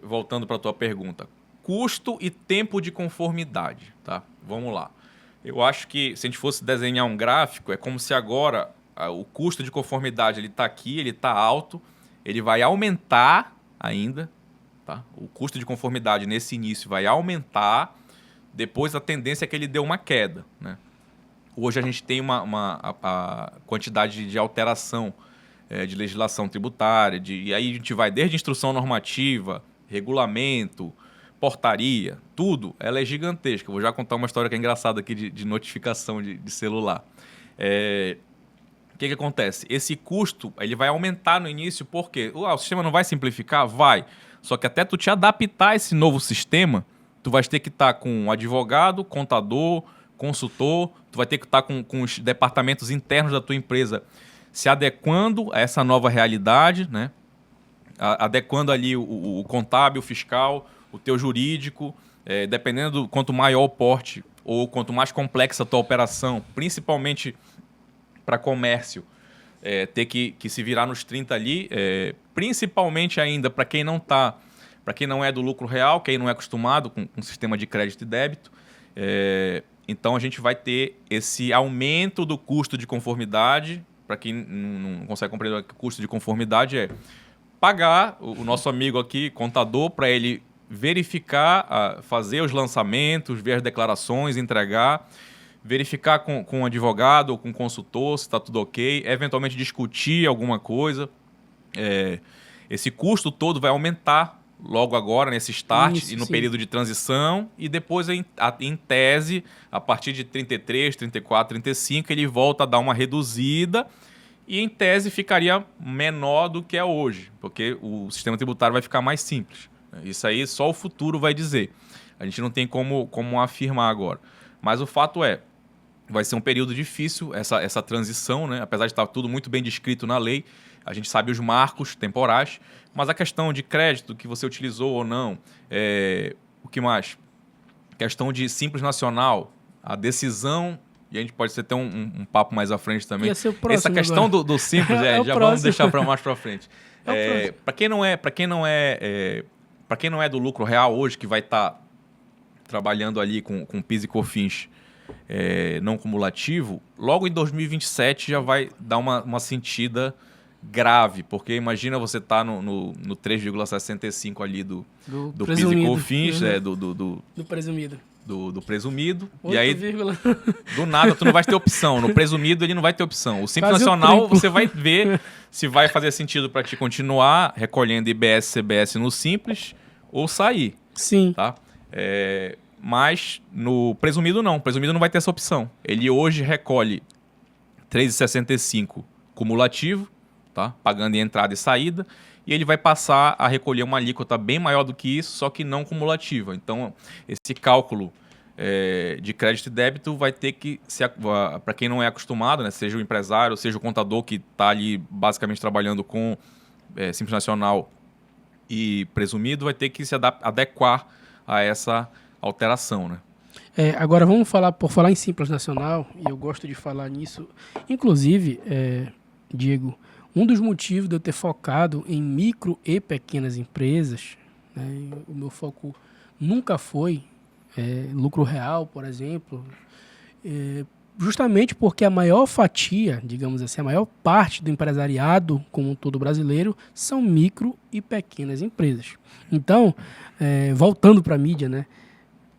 voltando para a tua pergunta, custo e tempo de conformidade. Tá? Vamos lá. Eu acho que se a gente fosse desenhar um gráfico, é como se agora o custo de conformidade está aqui, ele está alto, ele vai aumentar ainda. Tá? O custo de conformidade nesse início vai aumentar, depois a tendência é que ele dê uma queda. Né? Hoje a gente tem a quantidade de alteração de legislação tributária, e aí a gente vai desde instrução normativa, regulamento, portaria, tudo, ela é gigantesca. Vou já contar uma história que é engraçada aqui de notificação de celular. O que acontece? Esse custo ele vai aumentar no início porque o sistema não vai simplificar? Vai. Só que até tu te adaptar a esse novo sistema, tu vai ter que estar com um advogado, contador, consultor, tu vai ter que estar com os departamentos internos da tua empresa se adequando a essa nova realidade, né? Adequando ali o contábil, o fiscal, o teu jurídico, dependendo do quanto maior o porte ou quanto mais complexa a tua operação, principalmente para comércio, ter que se virar nos 30 ali, principalmente ainda para quem não é do lucro real, quem não é acostumado com sistema de crédito e débito. Então a gente vai ter esse aumento do custo de conformidade. Para quem não consegue compreender o que o custo de conformidade é, pagar o nosso amigo aqui, contador, para ele verificar, fazer os lançamentos, ver as declarações, entregar, verificar com um advogado ou com um consultor se está tudo ok, eventualmente discutir alguma coisa. Esse custo todo vai aumentar logo agora, nesse start. Isso, e no período de transição, e depois, em tese, a partir de 33, 34, 35, ele volta a dar uma reduzida e, em tese, ficaria menor do que é hoje, porque o sistema tributário vai ficar mais simples. Isso aí só o futuro vai dizer. A gente não tem como afirmar agora. Mas o fato vai ser um período difícil essa transição, né? Apesar de estar tudo muito bem descrito na lei, a gente sabe os marcos temporais, mas a questão de crédito que você utilizou ou não, o que mais? Questão de Simples Nacional, a decisão, e a gente pode ter um papo mais à frente também. Ia ser o próximo, essa questão do Simples, já vamos deixar para mais para frente. Para quem não é do lucro real hoje, que vai estar trabalhando ali com PIS e COFINS não cumulativo, logo em 2027 já vai dar uma sentida grave, porque imagina você tá no 3,65 ali do PIS e COFINS, do presumido. Do presumido. 8, e aí, do nada, tu não vai ter opção. No presumido, ele não vai ter opção. O Simples Nacional, você vai ver se vai fazer sentido para ti continuar recolhendo IBS, CBS no Simples ou sair. Sim. Tá? Mas no presumido, não. O presumido não vai ter essa opção. Ele hoje recolhe 3,65 cumulativo, tá? Pagando em entrada e saída. E ele vai passar a recolher uma alíquota bem maior do que isso, só que não cumulativa. Então, esse cálculo de crédito e débito vai ter que, para quem não é acostumado, né, seja o empresário, seja o contador que está ali basicamente trabalhando com Simples Nacional e presumido, vai ter que se adequar a essa alteração, né? Agora vamos por falar em Simples Nacional, e eu gosto de falar nisso. Inclusive, Diego, um dos motivos de eu ter focado em micro e pequenas empresas, né, o meu foco nunca foi lucro real, por exemplo, justamente porque a maior fatia, digamos assim, a maior parte do empresariado como um todo brasileiro são micro e pequenas empresas. Então, voltando para a mídia, né,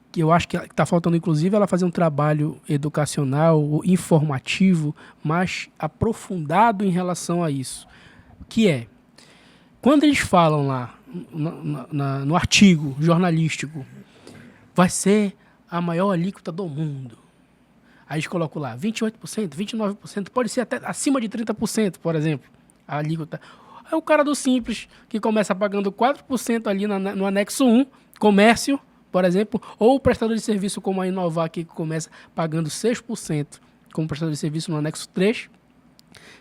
que eu acho que está faltando, inclusive, ela fazer um trabalho educacional, informativo, mais aprofundado em relação a isso. Que quando eles falam lá no artigo jornalístico, vai ser a maior alíquota do mundo. Aí eles colocam lá 28%, 29%, pode ser até acima de 30%, por exemplo, a alíquota. Aí o cara do Simples, que começa pagando 4% ali no anexo 1, comércio, por exemplo, ou o prestador de serviço como a Inovar aqui, que começa pagando 6% como prestador de serviço no anexo 3,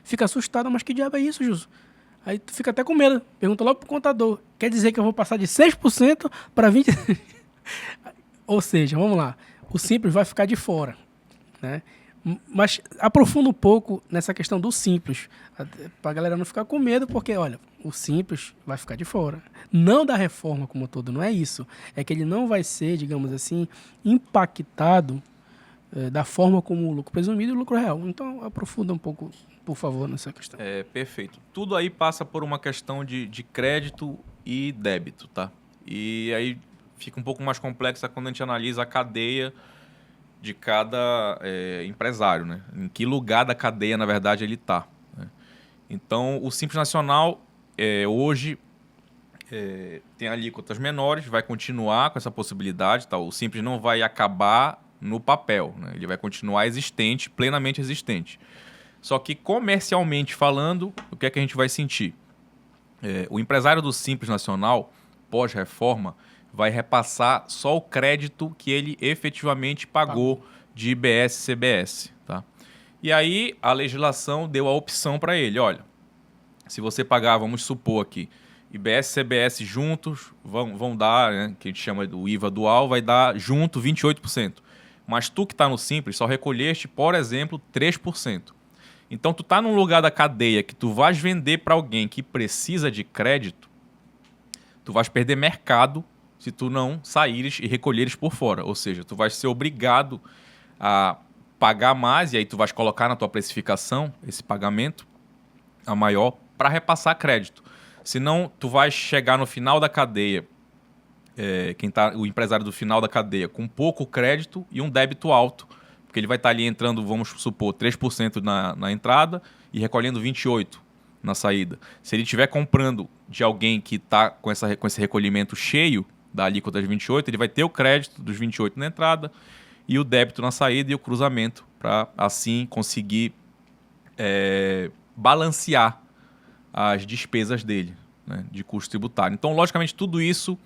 fica assustado, mas que diabo é isso, Justo? Aí tu fica até com medo, pergunta logo pro contador, quer dizer que eu vou passar de 6% para 20%? Ou seja, vamos lá, o Simples vai ficar de fora, né? Mas aprofunda um pouco nessa questão do Simples, para a galera não ficar com medo, porque, olha, o Simples vai ficar de fora. Não da reforma como um todo, não é isso. É que ele não vai ser, digamos assim, impactado da forma como o lucro presumido e o lucro real. Então, aprofunda um pouco, por favor, nessa questão. Perfeito. Tudo aí passa por uma questão de crédito e débito, tá? E aí fica um pouco mais complexa quando a gente analisa a cadeia de cada empresário, né? Em que lugar da cadeia, na verdade, ele está. Né? Então, o Simples Nacional, hoje, tem alíquotas menores, vai continuar com essa possibilidade. Tá? O Simples não vai acabar no papel, né? Ele vai continuar existente, plenamente existente. Só que, comercialmente falando, o que é que a gente vai sentir? O empresário do Simples Nacional, pós-reforma, vai repassar só o crédito que ele efetivamente pagou de IBS e CBS. Tá? E aí a legislação deu a opção para ele, olha, se você pagar, vamos supor aqui, IBS e CBS juntos vão dar, né, que a gente chama do IVA dual, vai dar junto 28%. Mas tu que está no Simples só recolheste, por exemplo, 3%. Então tu está num lugar da cadeia que tu vais vender para alguém que precisa de crédito, tu vais perder mercado se tu não saíres e recolheres por fora. Ou seja, tu vais ser obrigado a pagar mais, e aí tu vais colocar na tua precificação esse pagamento a maior para repassar crédito. Senão, tu vais chegar no final da cadeia, o empresário do final da cadeia, com pouco crédito e um débito alto. Porque ele vai estar ali entrando, vamos supor, 3% na entrada e recolhendo 28% na saída. Se ele estiver comprando de alguém que está com esse recolhimento cheio, da alíquota de 28, ele vai ter o crédito dos 28 na entrada e o débito na saída e o cruzamento para, assim, conseguir balancear as despesas dele, né, de custo tributário. Então, logicamente, tudo isso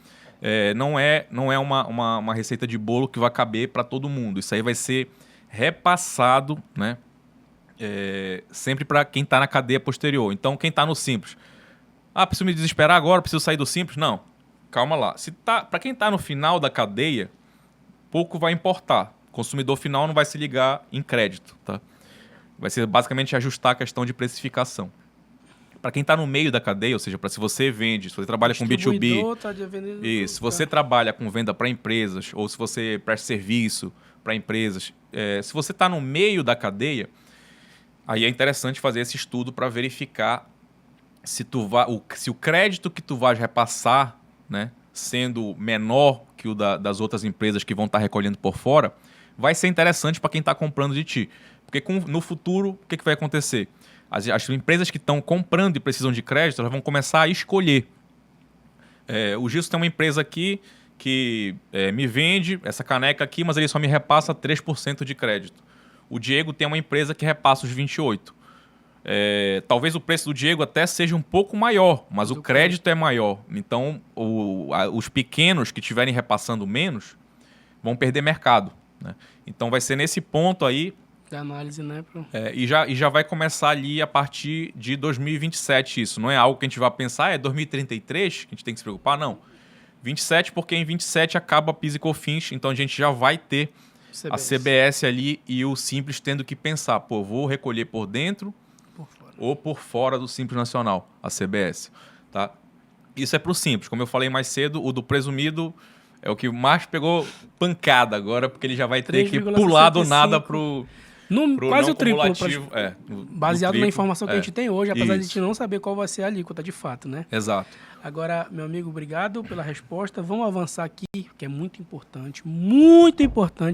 não é uma receita de bolo que vai caber para todo mundo. Isso aí vai ser repassado, né, sempre para quem está na cadeia posterior. Então, quem está no Simples, preciso me desesperar agora, preciso sair do Simples? Não. Calma lá. Para quem está no final da cadeia, pouco vai importar. O consumidor final não vai se ligar em crédito. Tá? Vai ser basicamente ajustar a questão de precificação. para quem está no meio da cadeia, ou seja, para se você vende, se você trabalha com B2B, se você trabalha com venda para empresas, ou se você presta serviço para empresas, se você está no meio da cadeia, aí é interessante fazer esse estudo para verificar se o crédito que tu vais repassar, né, sendo menor que o das outras empresas que vão estar recolhendo por fora, vai ser interessante para quem está comprando de ti. Porque no futuro, o que vai acontecer? As empresas que estão comprando e precisam de crédito, elas vão começar a escolher. O Gilson tem uma empresa aqui que me vende essa caneca aqui, mas ele só me repassa 3% de crédito. O Diego tem uma empresa que repassa os 28%. Talvez o preço do Diego até seja um pouco maior, mas o crédito é maior. Então, os pequenos que estiverem repassando menos vão perder mercado, né? Então, vai ser nesse ponto aí da análise, né? E já vai começar ali a partir de 2027 isso. Não é algo que a gente vai pensar, é 2033 que a gente tem que se preocupar, não. 27 porque em 27 acaba PIS e COFINS, então a gente já vai ter a CBS ali e o Simples tendo que pensar, vou recolher por dentro ou por fora do Simples Nacional, a CBS. Tá? Isso é para o Simples. Como eu falei mais cedo, o do presumido é o que mais pegou pancada agora, porque ele já vai ter que pular do nada para o... Quase o triplo, baseado na triplo, informação que a gente tem hoje, apesar de a gente não saber qual vai ser a alíquota de fato, né? Exato. Agora, meu amigo, obrigado pela resposta. Vamos avançar aqui, que é muito importante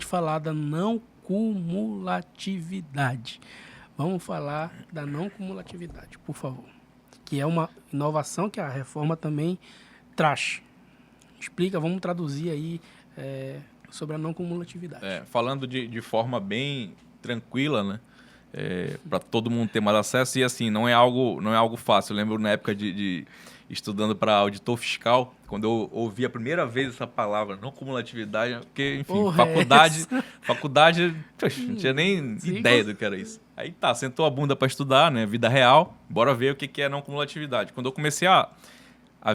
falar da não cumulatividade. Vamos falar da não cumulatividade, por favor. Que é uma inovação que a reforma também traz. Explica, vamos traduzir aí sobre a não cumulatividade. Falando de forma bem tranquila, né? Para todo mundo ter mais acesso, e assim, não é algo fácil. Eu lembro na época de estudando para auditor fiscal, quando eu ouvi a primeira vez essa palavra, não cumulatividade, porque, enfim, faculdade, não tinha nem ideia do que era isso. Aí sentou a bunda para estudar, né? Vida real, bora ver o que é não cumulatividade. Quando eu comecei a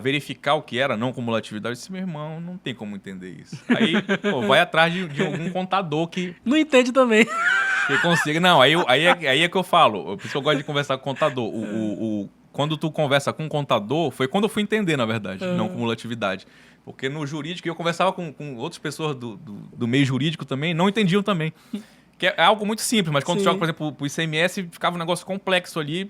verificar o que era não cumulatividade, eu disse, meu irmão, não tem como entender isso. Aí, vai atrás de algum contador que... Não entende também. Que consiga. Não, aí é que eu falo. Por isso que eu gosto de conversar com o contador. Quando tu conversa com o contador, foi quando eu fui entender, na verdade, não cumulatividade. Porque no jurídico, eu conversava com outras pessoas do meio jurídico também, não entendiam também. Que é algo muito simples, mas quando tu joga, por exemplo, pro ICMS, ficava um negócio complexo ali,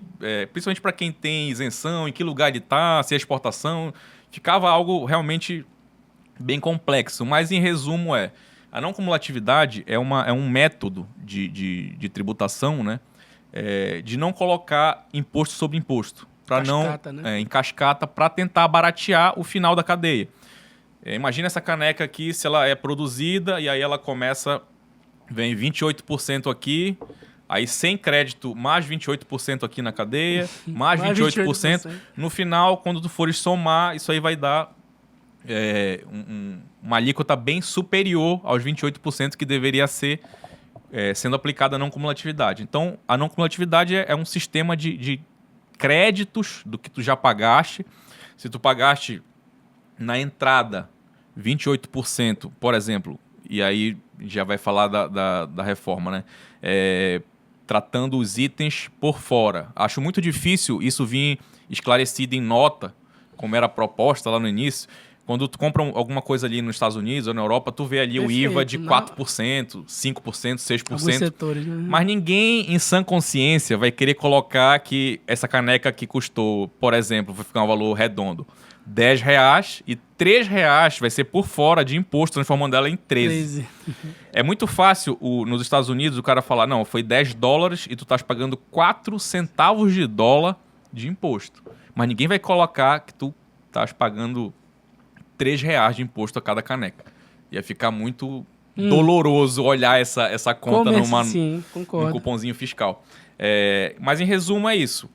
principalmente para quem tem isenção, em que lugar ele está, se é exportação, ficava algo realmente bem complexo. Mas, em resumo, a não cumulatividade é um método de tributação, né? De não colocar imposto sobre imposto, em cascata, para tentar baratear o final da cadeia. Imagina essa caneca aqui, se ela é produzida e aí ela vem 28% aqui, aí sem crédito, mais 28% aqui na cadeia, mais 28%. No final, quando tu fores somar, isso aí vai dar uma alíquota bem superior aos 28% que deveria ser sendo aplicada a não cumulatividade. Então, a não cumulatividade é um sistema de créditos do que tu já pagaste. Se tu pagaste na entrada 28%, por exemplo, e aí já vai falar da reforma, né? Tratando os itens por fora. Acho muito difícil isso vir esclarecido em nota, como era a proposta lá no início. Quando tu compra alguma coisa ali nos Estados Unidos ou na Europa, tu vê ali o IVA de 4%, 5%, 6%. Alguns setores, né? Mas ninguém em sã consciência vai querer colocar que essa caneca que custou, por exemplo, vai ficar um valor redondo, R$10 e R$3 vai ser por fora de imposto, transformando ela em 13. É muito fácil nos Estados Unidos o cara falar, não, foi $10 e tu estás pagando 4 centavos de dólar de imposto. Mas ninguém vai colocar que tu estás pagando R$3 de imposto a cada caneca. Ia ficar muito doloroso olhar essa conta num cupomzinho fiscal. Mas em resumo é isso.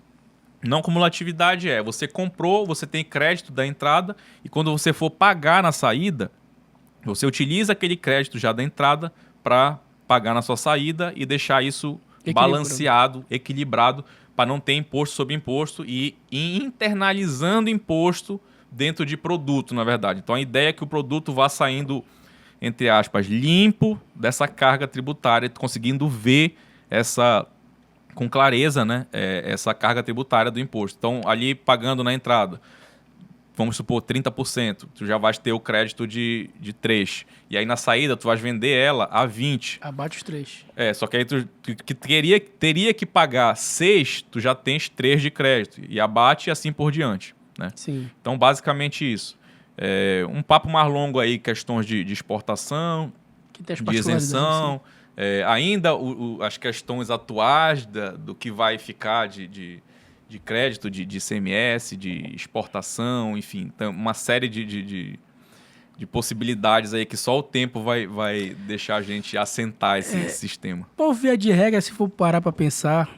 Não cumulatividade você comprou, você tem crédito da entrada e quando você for pagar na saída, você utiliza aquele crédito já da entrada para pagar na sua saída e deixar isso balanceado, equilibrado, para não ter imposto sobre imposto e ir internalizando imposto dentro de produto, na verdade. Então a ideia é que o produto vá saindo, entre aspas, limpo dessa carga tributária, conseguindo ver essa com clareza, né, essa carga tributária do imposto. Então, ali pagando na entrada, vamos supor 30%, tu já vais ter o crédito de 3%. E aí na saída tu vais vender ela a 20%. Abate os 3. Só que aí tu que teria que pagar 6%, tu já tens 3% de crédito. E abate e assim por diante, né? Sim. Então, basicamente isso. Um papo mais longo aí, questões de exportação, Que tem as de isenção, ainda as questões atuais do que vai ficar de crédito, de ICMS, de exportação, enfim, então, uma série de possibilidades aí que só o tempo vai deixar a gente assentar esse sistema. Por via de regra, se for parar para pensar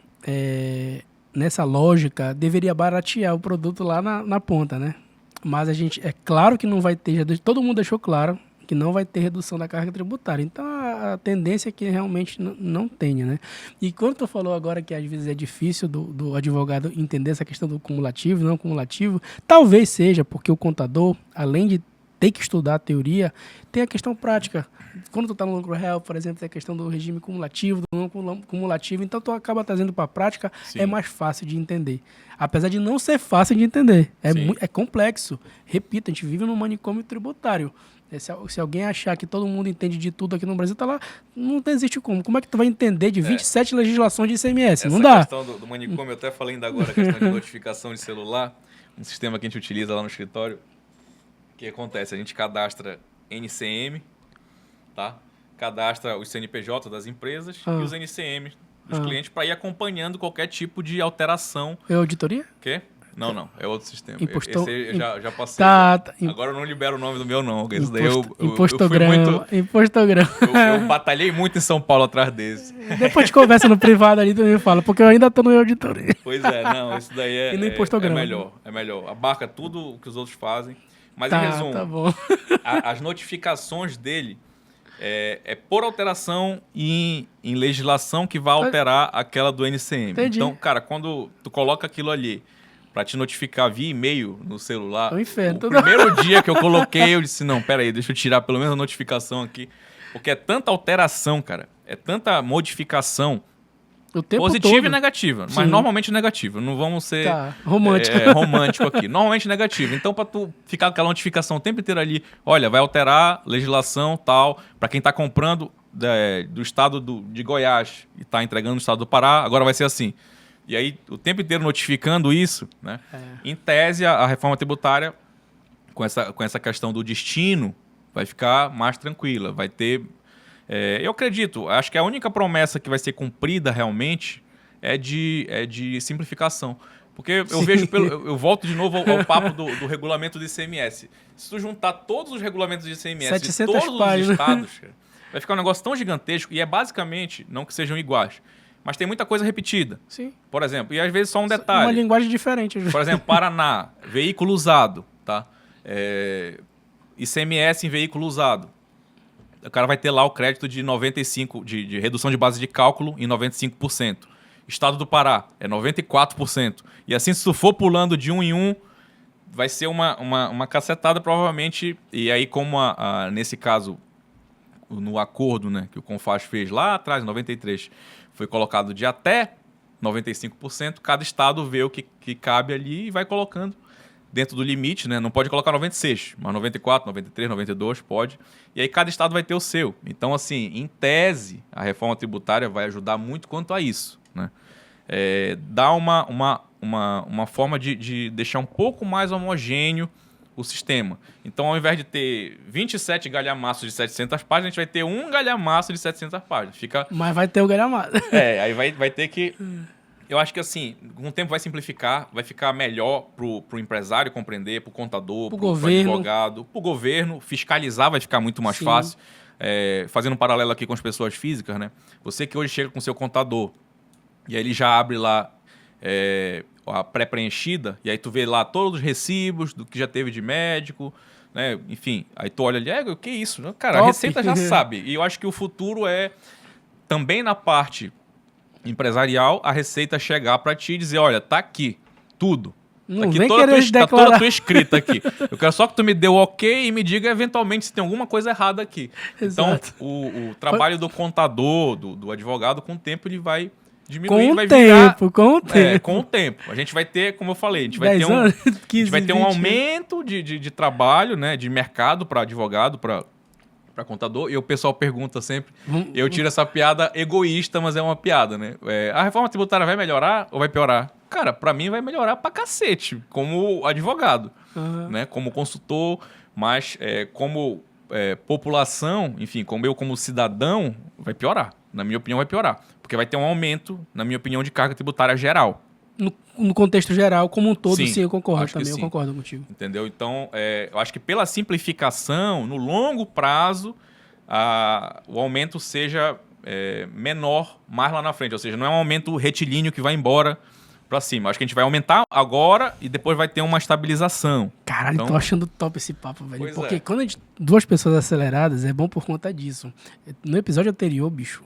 nessa lógica, deveria baratear o produto lá na ponta, né? Mas a gente, é claro que não vai ter, todo mundo deixou claro que não vai ter redução da carga tributária. Então, a tendência é que realmente não tenha, né? E quando tu falou agora que às vezes é difícil do advogado entender essa questão do cumulativo, não cumulativo, talvez seja porque o contador, além de ter que estudar a teoria, tem a questão prática. Quando tu está no lucro real, por exemplo, tem a questão do regime cumulativo, do não cumulativo, então tu acaba trazendo para a prática, é mais fácil de entender. Apesar de não ser fácil de entender, é complexo. Repito, a gente vive num manicômio tributário. Se alguém achar que todo mundo entende de tudo aqui no Brasil, tá lá, não existe como. Como é que tu vai entender de 27 legislações de ICMS? Não dá. Essa questão do manicômio, eu até falei ainda agora, a questão de notificação de celular, um sistema que a gente utiliza lá no escritório. O que acontece? A gente cadastra NCM, tá? Cadastra os CNPJ das empresas e os NCM dos clientes para ir acompanhando qualquer tipo de alteração. É auditoria? Quê? Não. É outro sistema. Impostor... Esse já passei. Tá. Agora eu não libero o nome do meu, não. Esse Impostograma. Eu batalhei muito em São Paulo atrás desse. Depois de conversa no privado ali, tu me fala, porque eu ainda tô no auditoria. Pois não. Esse daí é melhor. É melhor. Abarca tudo o que os outros fazem. Mas, em resumo, tá bom. As notificações dele por alteração em legislação que vai alterar aquela do NCM. Entendi. Então, cara, quando tu coloca aquilo ali para te notificar via e-mail no celular, é um inferno. O primeiro dia que eu coloquei, eu disse, não, peraí, deixa eu tirar pelo menos a notificação aqui. Porque é tanta alteração, cara, é tanta modificação, o tempo positiva todo. E negativa, Sim. mas normalmente negativa. Não vamos ser romântico aqui. Normalmente negativo. Então, para tu ficar com aquela notificação o tempo inteiro ali, olha, vai alterar legislação tal, para quem está comprando do estado de Goiás e está entregando no estado do Pará, agora vai ser assim. E aí, o tempo inteiro notificando isso, né? Em tese, a reforma tributária, com essa questão do destino, vai ficar mais tranquila, vai ter... eu acredito, acho que a única promessa que vai ser cumprida realmente é de simplificação. Porque eu vejo, eu volto de novo ao papo do regulamento do ICMS. Se tu juntar todos os regulamentos do ICMS de todos os estados, vai ficar um negócio tão gigantesco e é basicamente, não que sejam iguais, mas tem muita coisa repetida. Sim. Por exemplo, e às vezes só um detalhe. Uma linguagem diferente. Por exemplo, Paraná, veículo usado, tá? ICMS em veículo usado. O cara vai ter lá o crédito de 95%, de redução de base de cálculo em 95%. Estado do Pará é 94%. E assim, se tu for pulando de um em um, vai ser uma cacetada provavelmente. E aí, como nesse caso, no acordo, né, que o CONFAZ fez lá atrás, em 93, foi colocado de até 95%, cada estado vê o que cabe ali e vai colocando dentro do limite, né? Não pode colocar 96, mas 94, 93, 92 pode. E aí cada estado vai ter o seu. Então, assim, em tese, a reforma tributária vai ajudar muito quanto a isso, né? Dá uma forma de deixar um pouco mais homogêneo o sistema. Então, ao invés de ter 27 galhamaços de 700 páginas, a gente vai ter um galhamaço de 700 páginas. Mas vai ter o galhamaço. Aí vai ter que... Eu acho que, assim, com o tempo vai simplificar, vai ficar melhor pro empresário compreender, pro contador, pro advogado, pro governo. Fiscalizar vai ficar muito mais fácil. Fazendo um paralelo aqui com as pessoas físicas, né? Você que hoje chega com o seu contador e aí ele já abre lá a pré-preenchida e aí tu vê lá todos os recibos do que já teve de médico, né? Enfim, aí tu olha ali, o que é isso? Cara, a Receita já sabe. E eu acho que o futuro é também na parte empresarial, a Receita chegar para ti e dizer, olha, tá aqui tudo. Não aqui vem tá toda a tua escrita aqui. Eu quero só que tu me dê o ok e me diga eventualmente se tem alguma coisa errada aqui. Exato. Então, o trabalho do contador, do advogado, com o tempo ele vai diminuir com vai o tempo, virar... com o tempo. Com o tempo. A gente vai ter, como eu falei, a gente vai 10 ter anos, a 15, gente vai ter um 20. aumento de trabalho, né? De mercado para advogado, para contador. E o pessoal pergunta sempre... Eu tiro essa piada egoísta, mas é uma piada, né? A reforma tributária vai melhorar ou vai piorar? Cara, para mim vai melhorar pra cacete, como advogado, né? Como consultor, mas como população, enfim, como eu como cidadão, vai piorar. Na minha opinião, vai piorar. Porque vai ter um aumento, na minha opinião, de carga tributária geral. No contexto geral, como um todo, sim, eu concordo acho que também, eu sim. concordo contigo. Entendeu? Então, eu acho que pela simplificação, no longo prazo, o aumento seja menor mais lá na frente. Ou seja, não é um aumento retilíneo que vai embora para cima. Acho que a gente vai aumentar agora e depois vai ter uma estabilização. Caralho, então, tô achando top esse papo, velho. Pois Porque é. quando a gente, duas pessoas aceleradas, é bom por conta disso. No episódio anterior, bicho,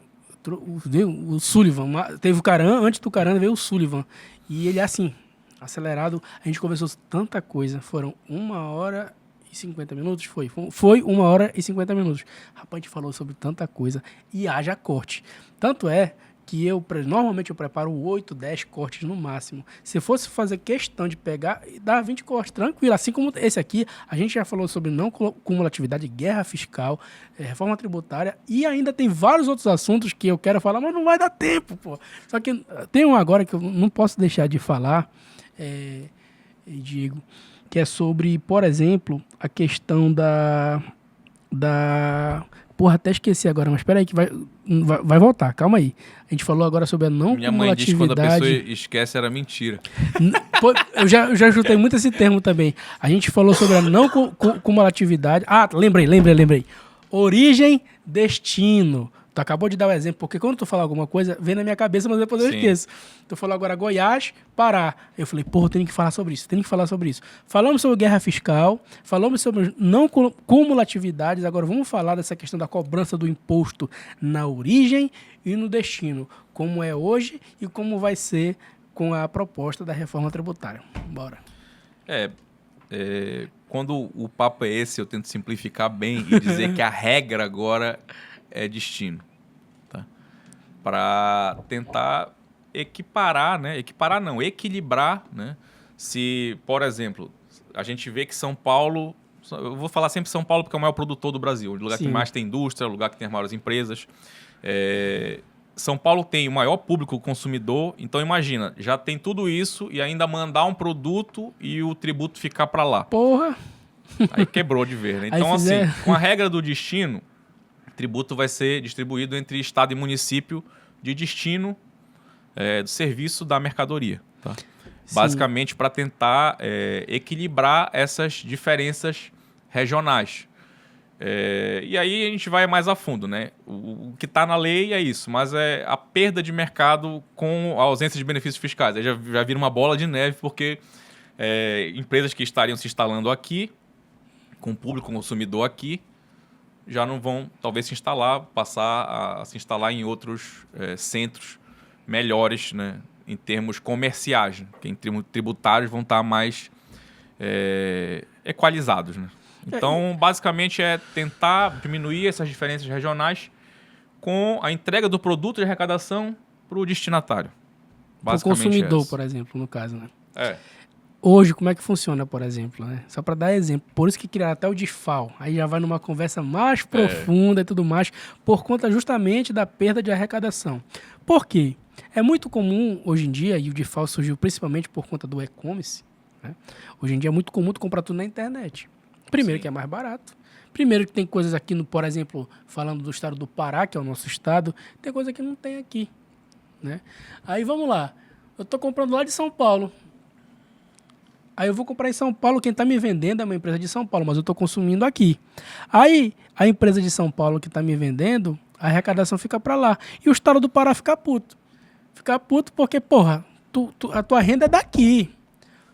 veio o Sullivan, teve o Caran, antes do Caran veio o Sullivan. E ele, assim, acelerado, a gente conversou tanta coisa. Foram 1h50 Foi 1h50. Rapaz, a gente falou sobre tanta coisa e haja corte. Tanto é que normalmente eu preparo 8, 10 cortes no máximo. Se fosse fazer questão de pegar, dá 20 cortes, tranquilo. Assim como esse aqui, a gente já falou sobre não cumulatividade, guerra fiscal, reforma tributária, e ainda tem vários outros assuntos que eu quero falar, mas não vai dar tempo, pô. Só que tem um agora que eu não posso deixar de falar, Diego, que é sobre, por exemplo, a questão da... Porra, até esqueci agora, mas espera aí que vai voltar, calma aí. A gente falou agora sobre a não minha mãe diz que quando a cumulatividade. pessoa esquece era mentira. Eu já juntei muito esse termo também. A gente falou sobre a não cumulatividade. Ah, lembrei. Origem, destino. Tu acabou de dar o exemplo, porque quando tu fala alguma coisa, vem na minha cabeça, mas depois eu esqueço. Tu falou agora Goiás, Pará. Eu falei, porra, eu tenho que falar sobre isso, Falamos sobre guerra fiscal, falamos sobre não cumulatividades, agora vamos falar dessa questão da cobrança do imposto na origem e no destino, como é hoje e como vai ser com a proposta da reforma tributária. Bora. Quando o papo é esse, eu tento simplificar bem e dizer que a regra agora é destino, tá? Para tentar equilibrar, né? Se, por exemplo, a gente vê que São Paulo, eu vou falar sempre São Paulo porque é o maior produtor do Brasil, o lugar que mais tem indústria, o lugar que tem as maiores empresas. São Paulo tem o maior público consumidor, então imagina, já tem tudo isso e ainda mandar um produto e o tributo ficar para lá. Porra! Aí quebrou de ver, né? Então, assim, com a regra do destino, o tributo vai ser distribuído entre estado e município de destino do serviço da mercadoria, tá? Basicamente para tentar equilibrar essas diferenças regionais. E aí a gente vai mais a fundo, né? O que está na lei é isso, mas é a perda de mercado com a ausência de benefícios fiscais. Aí já vira uma bola de neve, porque empresas que estariam se instalando aqui, com público consumidor aqui, já não vão, talvez, passar a se instalar em outros centros melhores, né? Em termos comerciais, né? Que em termos tributários vão estar mais equalizados, né? Então, basicamente, é tentar diminuir essas diferenças regionais com a entrega do produto de arrecadação para o destinatário. Para o consumidor, por exemplo, no caso, né? Hoje, como é que funciona, por exemplo, né? Só para dar exemplo. Por isso que criaram até o DIFAL. Aí já vai numa conversa mais profunda e tudo mais, por conta justamente da perda de arrecadação. Por quê? É muito comum hoje em dia, e o DIFAL surgiu principalmente por conta do e-commerce, né? Hoje em dia é muito comum tu comprar tudo na internet. Primeiro, que é mais barato. Primeiro que tem coisas aqui, por exemplo, falando do estado do Pará, que é o nosso estado, tem coisa que não tem aqui, né? Aí vamos lá. Eu tô comprando lá de São Paulo. Aí eu vou comprar em São Paulo, quem está me vendendo é uma empresa de São Paulo, mas eu estou consumindo aqui. Aí a empresa de São Paulo que está me vendendo, a arrecadação fica para lá. E o estado do Pará fica puto. Fica puto porque, porra, a tua renda é daqui.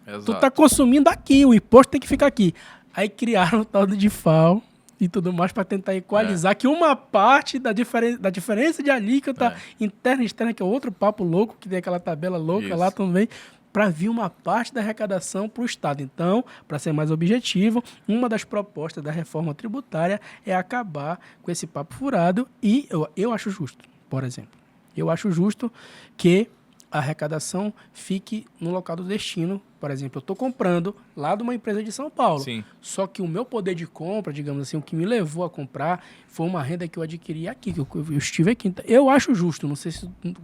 Exato. Tu tá consumindo aqui, o imposto tem que ficar aqui. Aí criaram o tal do DIFAL e tudo mais para tentar equalizar que uma parte da diferença de alíquota interna e externa, que é outro papo louco, que tem aquela tabela louca lá também, para vir uma parte da arrecadação para o Estado. Então, para ser mais objetivo, uma das propostas da reforma tributária é acabar com esse papo furado e eu acho justo, por exemplo. Eu acho justo que a arrecadação fique no local do destino. Por exemplo, eu estou comprando lá de uma empresa de São Paulo. Sim. Só que o meu poder de compra, digamos assim, o que me levou a comprar foi uma renda que eu adquiri aqui, que eu estive aqui. Eu acho justo, não sei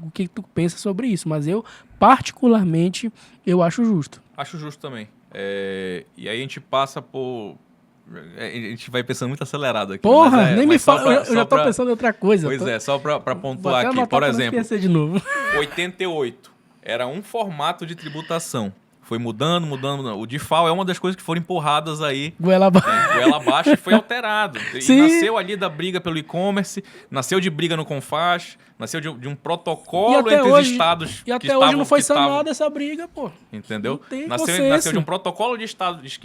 o que tu pensa sobre isso, mas eu, particularmente, eu acho justo. Acho justo também. E aí a gente passa por... A gente vai pensando muito acelerado aqui. Porra, nem me fala, eu já tô pensando em outra coisa. Pois é, só para pontuar até aqui. Por exemplo, de novo. 88 era um formato de tributação. Foi mudando. O DIFAL é uma das coisas que foram empurradas aí. Goela abaixo. Goela abaixo e foi alterado. Sim. E nasceu ali da briga pelo e-commerce, nasceu de briga no CONFAZ, nasceu de um protocolo entre os estados. E até hoje não foi sanada essa briga, pô. Entendeu? Não tem Nasceu de um protocolo de estados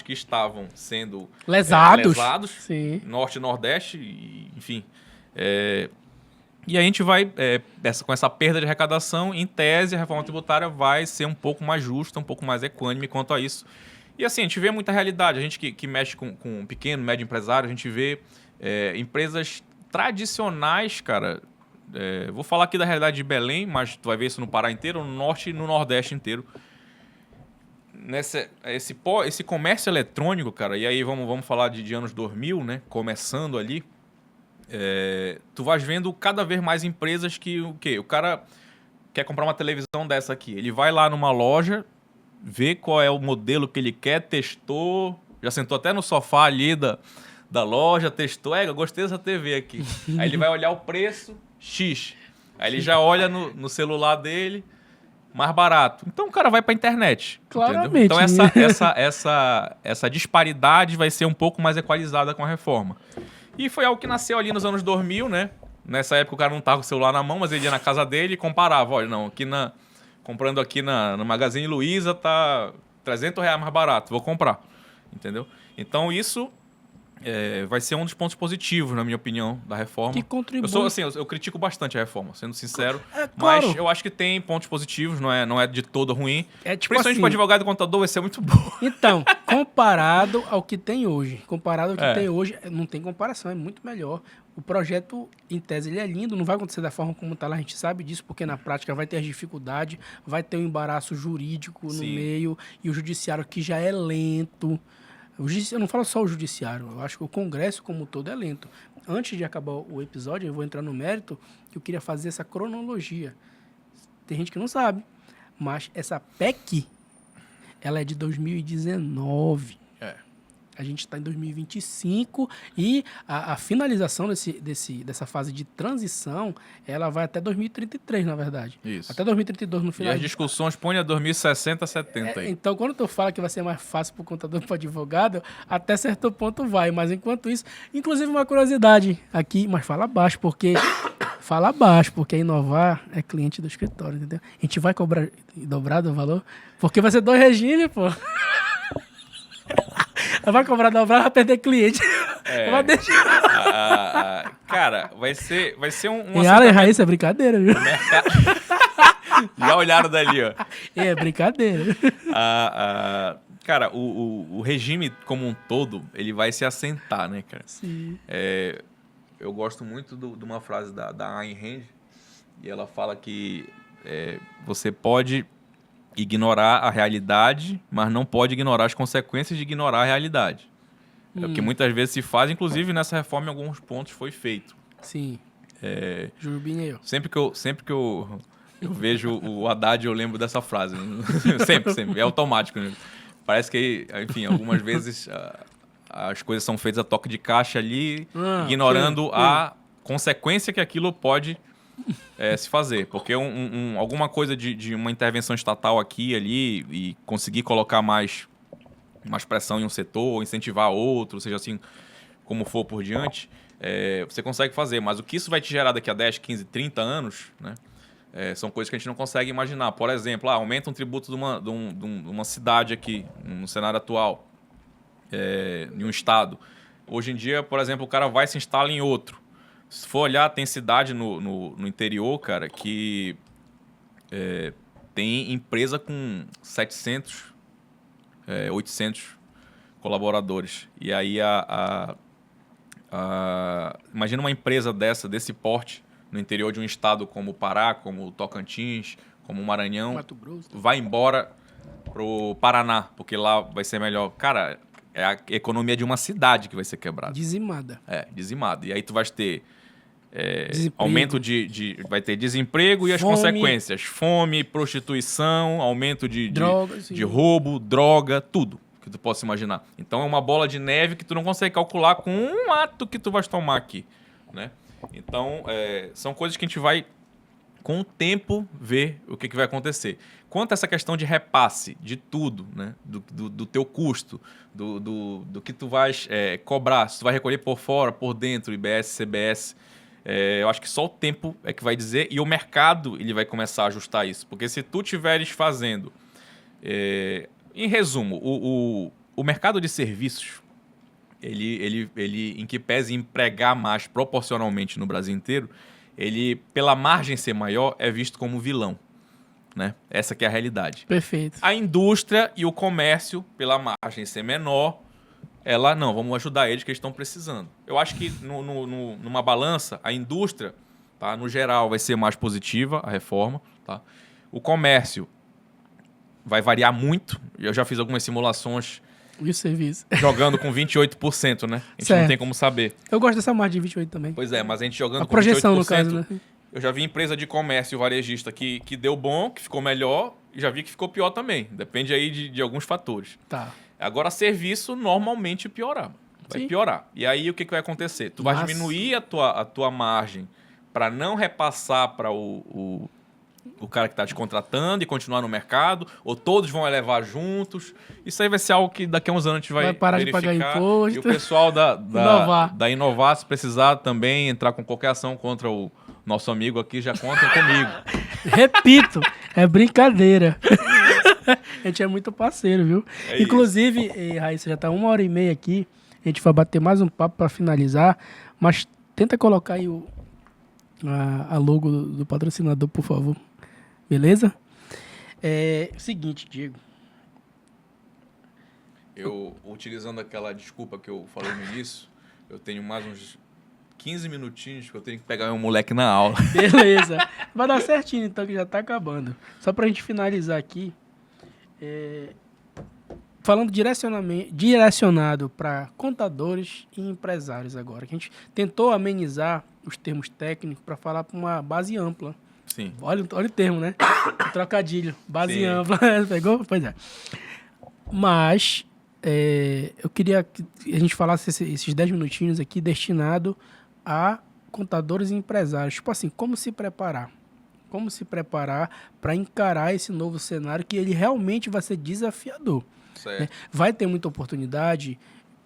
que estavam sendo lesados. Sim. Norte e Nordeste, enfim. E a gente vai, com essa perda de arrecadação, em tese, a reforma tributária vai ser um pouco mais justa, um pouco mais equânime quanto a isso. E assim, a gente vê muita realidade. A gente que mexe com pequeno, médio empresário, a gente vê empresas tradicionais, cara. Vou falar aqui da realidade de Belém, mas tu vai ver isso no Pará inteiro, no Norte e no Nordeste inteiro. Esse comércio eletrônico, cara, e aí vamos falar de anos 2000, né? Começando ali. Tu vais vendo cada vez mais empresas que o cara quer comprar uma televisão dessa aqui. Ele vai lá numa loja, vê qual é o modelo que ele quer, testou, já sentou até no sofá ali da loja, testou, eu gostei dessa TV aqui. Aí ele vai olhar o preço, X. Aí ele já olha no celular dele, mais barato. Então o cara vai para a internet. Claramente. Então essa disparidade vai ser um pouco mais equalizada com a reforma. E foi algo que nasceu ali nos anos 2000, né? Nessa época o cara não tava com o celular na mão, mas ele ia na casa dele e comparava. Olha, não, comprando aqui no Magazine Luiza tá R$300 mais barato, vou comprar. Entendeu? Então isso vai ser um dos pontos positivos, na minha opinião, da reforma. Que contribui. Eu critico bastante a reforma, sendo sincero. Claro. Mas eu acho que tem pontos positivos, não é de todo ruim. Tipo principalmente assim, para advogado e contador vai ser muito bom. Então, comparado ao que tem hoje. Tem hoje, não tem comparação, é muito melhor. O projeto, em tese, ele é lindo, não vai acontecer da forma como está lá, a gente sabe disso, porque na prática vai ter as dificuldades, vai ter um embaraço jurídico no meio, e o judiciário que já é lento. Eu não falo só o judiciário, eu acho que o Congresso como um todo é lento. Antes de acabar o episódio, eu vou entrar no mérito, que eu queria fazer essa cronologia. Tem gente que não sabe, mas essa PEC, ela é de 2019. A gente está em 2025 e a finalização dessa fase de transição, ela vai até 2033, na verdade. Isso. Até 2032 no final. E as discussões põem a 2060, 70 aí. Então, quando tu fala que vai ser mais fácil para o contador e para o advogado, até certo ponto vai. Mas, enquanto isso, inclusive uma curiosidade aqui, mas fala baixo, porque inovar é cliente do escritório, entendeu? A gente vai cobrar dobrado o valor, porque vai ser 2 regimes, pô. Vai cobrar dobrado, vai perder cliente. Vai deixar. Cara, vai ser um Yara e Raíssa é brincadeira, viu? Já olharam dali, ó. É brincadeira. Cara, o regime como um todo, ele vai se assentar, né, cara? Sim. Eu gosto muito de uma frase da Ayn Rand, e ela fala que você pode ignorar a realidade, mas não pode ignorar as consequências de ignorar a realidade. É o que muitas vezes se faz, inclusive nessa reforma em alguns pontos foi feito. Sim. Jurubim e eu. Sempre que eu vejo o Haddad, eu lembro dessa frase. sempre, é automático. Né? Parece que, enfim, algumas vezes as coisas são feitas a toque de caixa ali, ignorando a consequência que aquilo pode se fazer. Porque alguma coisa de uma intervenção estatal aqui ali e conseguir colocar mais pressão em um setor, ou incentivar outro, seja assim como for por diante, você consegue fazer. Mas o que isso vai te gerar daqui a 10, 15, 30 anos, né? São coisas que a gente não consegue imaginar. Por exemplo, aumenta um tributo de uma cidade aqui, no cenário atual, em um estado. Hoje em dia, por exemplo, o cara vai e se instala em outro. Se for olhar, tem cidade no interior, cara, que tem empresa com 700, 800 colaboradores. E aí, imagina uma empresa desse porte, no interior de um estado como o Pará, como o Tocantins, como o Maranhão, Mato Grosso. vai embora pro Paraná, porque lá vai ser melhor. Cara, é a economia de uma cidade que vai ser quebrada. Dizimada. Dizimada. E aí tu vai ter Desemprego. vai ter desemprego e as Fome. consequências. Fome, prostituição, aumento de Drogas. de roubo, droga, tudo que tu possa imaginar. Então é uma bola de neve que tu não consegue calcular com um ato que tu vais tomar aqui, né? Então, são coisas que a gente vai, com o tempo, ver o que vai acontecer. Quanto a essa questão de repasse de tudo, né? Do teu custo, do que tu vais cobrar, se tu vai recolher por fora, por dentro, IBS, CBS, eu acho que só o tempo é que vai dizer, e o mercado ele vai começar a ajustar isso. Porque se tu estiveres fazendo... em resumo, o mercado de serviços, ele, em que pese empregar mais proporcionalmente no Brasil inteiro, ele, pela margem ser maior, é visto como vilão, né? Essa que é a realidade. Perfeito. A indústria e o comércio, pela margem ser menor, não, vamos ajudar eles que eles estão precisando. Eu acho que numa balança, a indústria, tá, no geral, vai ser mais positiva, a reforma. Tá? O comércio vai variar muito. Eu já fiz algumas simulações E o serviço. jogando com 28%, né? A gente Certo. não tem como saber. Eu gosto dessa margem de 28 também. Pois é, mas a gente jogando A com projeção, 28%, no caso, né? eu já vi empresa de comércio varejista que deu bom, que ficou melhor, e já vi que ficou pior também. Depende aí de alguns fatores. Tá. Agora, serviço normalmente piorar. Vai Sim. piorar. E aí, o que vai acontecer? Tu vai Mas- diminuir a tua margem para não repassar para o cara que está te contratando e continuar no mercado, ou todos vão elevar juntos. Isso aí vai ser algo que daqui a uns anos a gente vai parar de verificar. pagar imposto. E o pessoal Inovar. da Inovar, se precisar também entrar com qualquer ação contra o nosso amigo aqui, já contem comigo. Repito, é brincadeira. A gente é muito parceiro, viu? É Inclusive, Raíssa, já tá 1h30 aqui. A gente vai bater mais um papo para finalizar. Mas tenta colocar aí a logo do patrocinador, por favor. Beleza? Seguinte, Diego. Eu, utilizando aquela desculpa que eu falei no início, eu tenho mais uns 15 minutinhos que eu tenho que pegar meu moleque na aula. Beleza. Vai dar certinho, então, que já tá acabando. Só pra gente finalizar aqui. Falando direcionado para contadores e empresários agora. Que a gente tentou amenizar os termos técnicos para falar para uma base ampla. Sim. Olha o termo, né? O trocadilho. Base Sim. ampla. Pegou? Pois é. Mas eu queria que a gente falasse esses 10 minutinhos aqui destinado a contadores e empresários. Tipo assim, como se preparar? Como se preparar para encarar esse novo cenário que ele realmente vai ser desafiador. Certo. Né? Vai ter muita oportunidade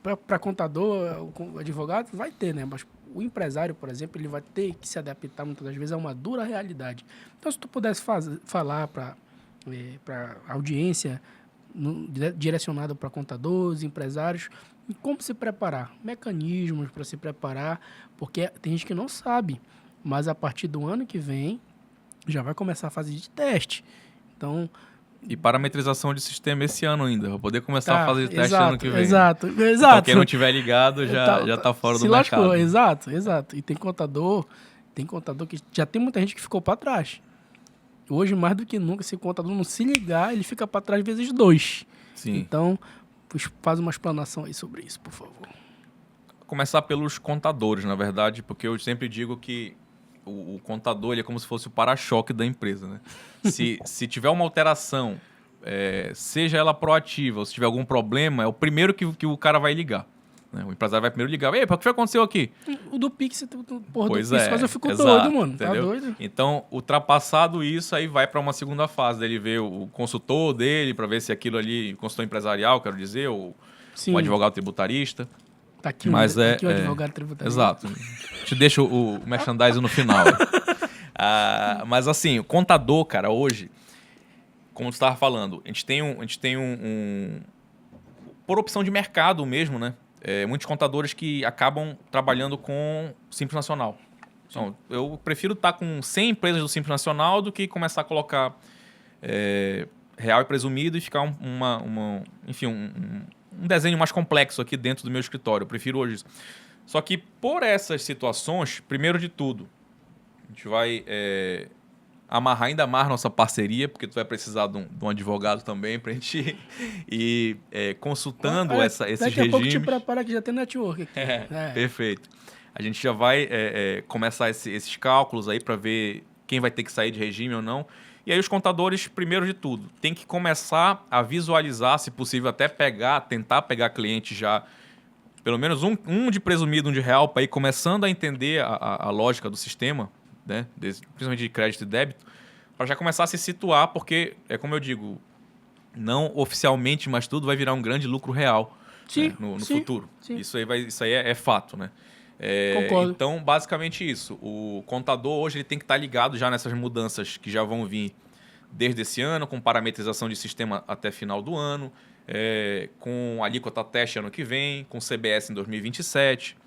para contador, advogado, vai ter, né? Mas o empresário, por exemplo, ele vai ter que se adaptar muitas das vezes a uma dura realidade. Então, se tu pudesse falar para a audiência direcionada para contadores, empresários, como se preparar, mecanismos para se preparar, porque tem gente que não sabe, mas a partir do ano que vem já vai começar a fase de teste. Então, E parametrização de sistema esse ano ainda. Vou poder começar a fazer teste exato, ano que vem. Exato. Então, quem não tiver ligado já tá fora do mercado. Lascou, exato. E tem contador que já tem muita gente que ficou para trás. Hoje, mais do que nunca, se o contador não se ligar, ele fica para trás vezes 2. Sim. Então, faz uma explanação aí sobre isso, por favor. Começar pelos contadores, na verdade, porque eu sempre digo que o contador ele é como se fosse o para-choque da empresa, né? Se tiver uma alteração, seja ela proativa ou se tiver algum problema, é o primeiro que o cara vai ligar. Né? O empresário vai primeiro ligar. Ei, o que aconteceu aqui? O do Pix, porra, Pois do Pix, é, mas eu fico exato, doido, mano. entendeu? Tá doido? Então, ultrapassado isso, aí vai para uma segunda fase. Ele vê o consultor dele para ver se aquilo ali, consultor empresarial, quero dizer, ou Sim. o advogado tributarista. Tá aqui, Mas tá aqui o advogado tributário. Exato. Te deixo o merchandising no final. Mas assim, o contador, cara, hoje, como você estava falando, a gente tem por opção de mercado mesmo, né? Muitos contadores que acabam trabalhando com Simples Nacional. Então, eu prefiro estar com 100 empresas do Simples Nacional do que começar a colocar real e presumido e ficar enfim, um desenho mais complexo aqui dentro do meu escritório. Eu prefiro hoje isso. Só que por essas situações, primeiro de tudo, A gente vai amarrar ainda mais nossa parceria, porque tu vai precisar de um advogado também para a gente ir consultando esses regimes. Daqui a pouco te prepara que já tem network aqui. Perfeito. A gente já vai começar esses cálculos aí para ver quem vai ter que sair de regime ou não. E aí os contadores, primeiro de tudo, tem que começar a visualizar, se possível até tentar pegar cliente já, pelo menos um de presumido, um de real, para ir começando a entender a lógica do sistema, né? Principalmente de crédito e débito, para já começar a se situar, porque, como eu digo, não oficialmente, mas tudo vai virar um grande lucro real, né? no futuro. Sim. Isso aí é fato, né? Concordo. Então, basicamente isso. O contador hoje ele tem que estar ligado já nessas mudanças que já vão vir desde esse ano, com parametrização de sistema até final do ano, com alíquota teste ano que vem, com CBS em 2027.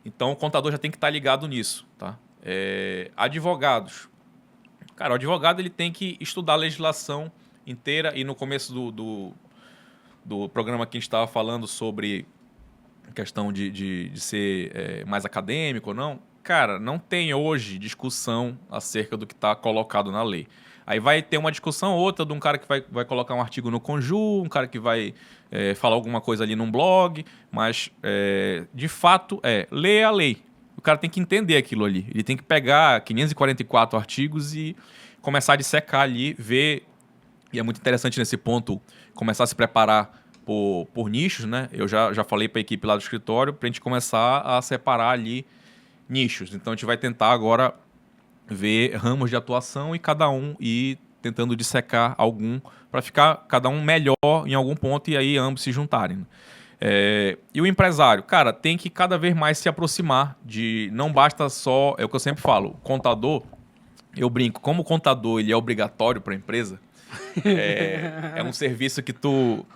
Então, o contador já tem que estar ligado nisso. Tá? Advogados. Cara, o advogado ele tem que estudar a legislação inteira e no começo do programa que a gente estava falando sobre questão de ser mais acadêmico ou não, cara, não tem hoje discussão acerca do que está colocado na lei. Aí vai ter uma discussão ou outra de um cara que vai colocar um artigo no Conju, um cara que vai falar alguma coisa ali num blog, mas de fato ler a lei. O cara tem que entender aquilo ali. Ele tem que pegar 544 artigos e começar a dissecar ali, ver, e é muito interessante nesse ponto, começar a se preparar por nichos, né? Eu já falei para a equipe lá do escritório para a gente começar a separar ali nichos. Então, a gente vai tentar agora ver ramos de atuação e cada um ir tentando dissecar algum para ficar cada um melhor em algum ponto e aí ambos se juntarem. E o empresário, cara, tem que cada vez mais se aproximar de... Não basta só... É o que eu sempre falo. Contador, eu brinco, como o contador ele é obrigatório para a empresa, é um serviço que tu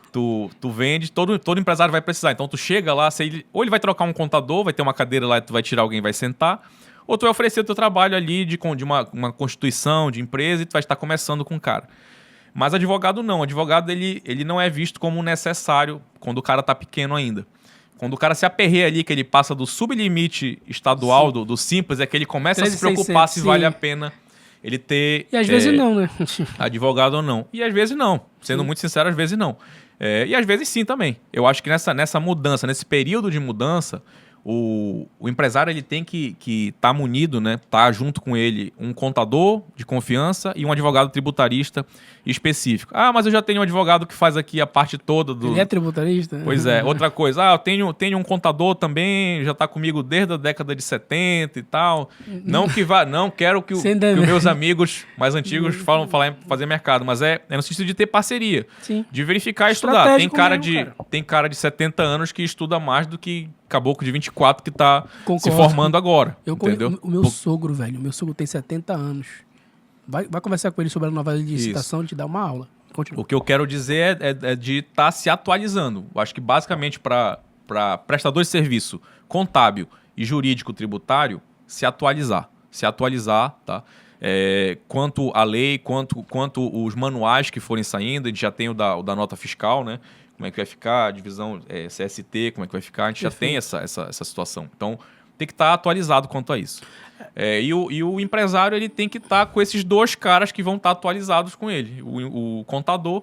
vende, todo empresário vai precisar. Então, tu chega lá, ou ele vai trocar um contador, vai ter uma cadeira lá, tu vai tirar alguém, vai sentar, ou tu vai oferecer o teu trabalho ali de uma constituição de empresa e tu vai estar começando com o cara. Mas advogado não. Advogado, ele não é visto como necessário quando o cara tá pequeno ainda. Quando o cara se aperreia ali, que ele passa do sublimite estadual, do simples, é que ele começa a se preocupar se vale a pena ele ter... E às vezes não, né? Advogado ou não. E às vezes não. Sendo muito sincero, às vezes não. E às vezes sim também. Eu acho que nessa mudança, nesse período de mudança, o empresário ele tem que estar munido, né? Tá junto com ele um contador de confiança e um advogado tributarista específico. Ah, mas eu já tenho um advogado que faz aqui a parte toda do... Ele é tributarista? Pois é. Outra coisa, eu tenho um contador também, já está comigo desde a década de 70 e tal. Não quero que os meus amigos mais antigos fazer mercado, mas é no sentido de ter parceria. Sim. De verificar e estudar. Tem cara de 70 anos que estuda mais do que caboclo de 24 que está se formando agora. Entendeu? O meu sogro, velho, tem 70 anos. Vai conversar com ele sobre a nova lei de licitação e te dar uma aula. Continua. O que eu quero dizer é de estar se atualizando. Eu acho que basicamente para prestador de serviço contábil e jurídico tributário, se atualizar. Tá? Quanto à lei, quanto os manuais que forem saindo, a gente já tem o da nota fiscal, né? Como é que vai ficar, a divisão CST, como é que vai ficar, a gente já tem essa situação. Então, tem que estar atualizado quanto a isso. E o empresário ele tem que estar com esses dois caras que vão estar atualizados com ele, o contador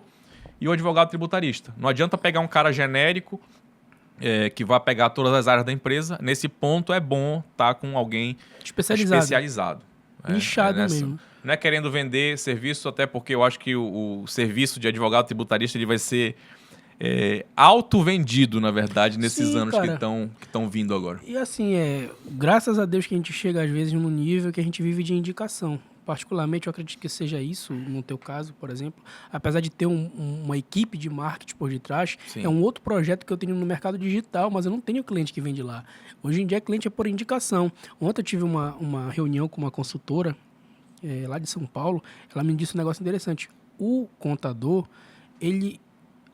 e o advogado tributarista. Não adianta pegar um cara genérico que vai pegar todas as áreas da empresa. Nesse ponto é bom estar com alguém especializado. Nichado mesmo. Não é querendo vender serviço, até porque eu acho que o serviço de advogado tributarista ele vai ser auto-vendido, na verdade, nesses anos que estão vindo agora. E assim, graças a Deus que a gente chega, às vezes, num nível que a gente vive de indicação. Particularmente, eu acredito que seja isso, no teu caso, por exemplo. Apesar de ter uma equipe de marketing por detrás, é um outro projeto que eu tenho no mercado digital, mas eu não tenho cliente que vende lá. Hoje em dia, cliente é por indicação. Ontem eu tive uma reunião com uma consultora lá de São Paulo. Ela me disse um negócio interessante. O contador, ele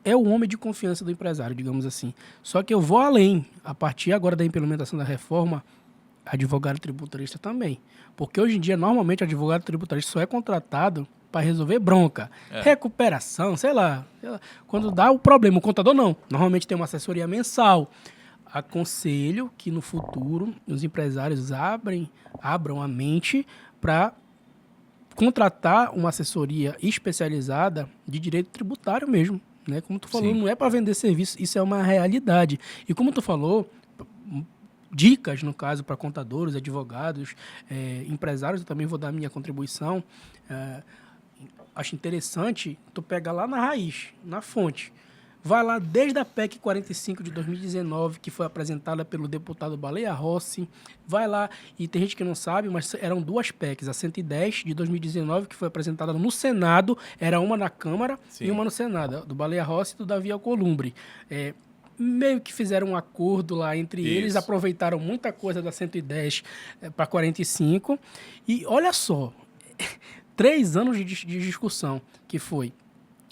é o homem de confiança do empresário, digamos assim. Só que eu vou além. A partir agora da implementação da reforma, advogado tributarista também. Porque hoje em dia, normalmente, o advogado tributarista só é contratado para resolver bronca, recuperação, sei lá. Quando dá o problema, o contador não. Normalmente tem uma assessoria mensal. aconselho que no futuro os empresários abram a mente para contratar uma assessoria especializada de direito tributário mesmo, né? Como tu falou, Sim. não é para vender serviço, isso é uma realidade. E como tu falou, dicas, no caso, para contadores, advogados, empresários, eu também vou dar a minha contribuição. Acho interessante tu pegar lá na raiz, na fonte. Vai lá desde a PEC 45 de 2019, que foi apresentada pelo deputado Baleia Rossi. Vai lá, e tem gente que não sabe, mas eram duas PECs. A 110 de 2019, que foi apresentada no Senado, era uma na Câmara e uma no Senado, do Baleia Rossi e do Davi Alcolumbre. Meio que fizeram um acordo lá entre eles, aproveitaram muita coisa da 110 para 45. E olha só, 3 anos de discussão, que foi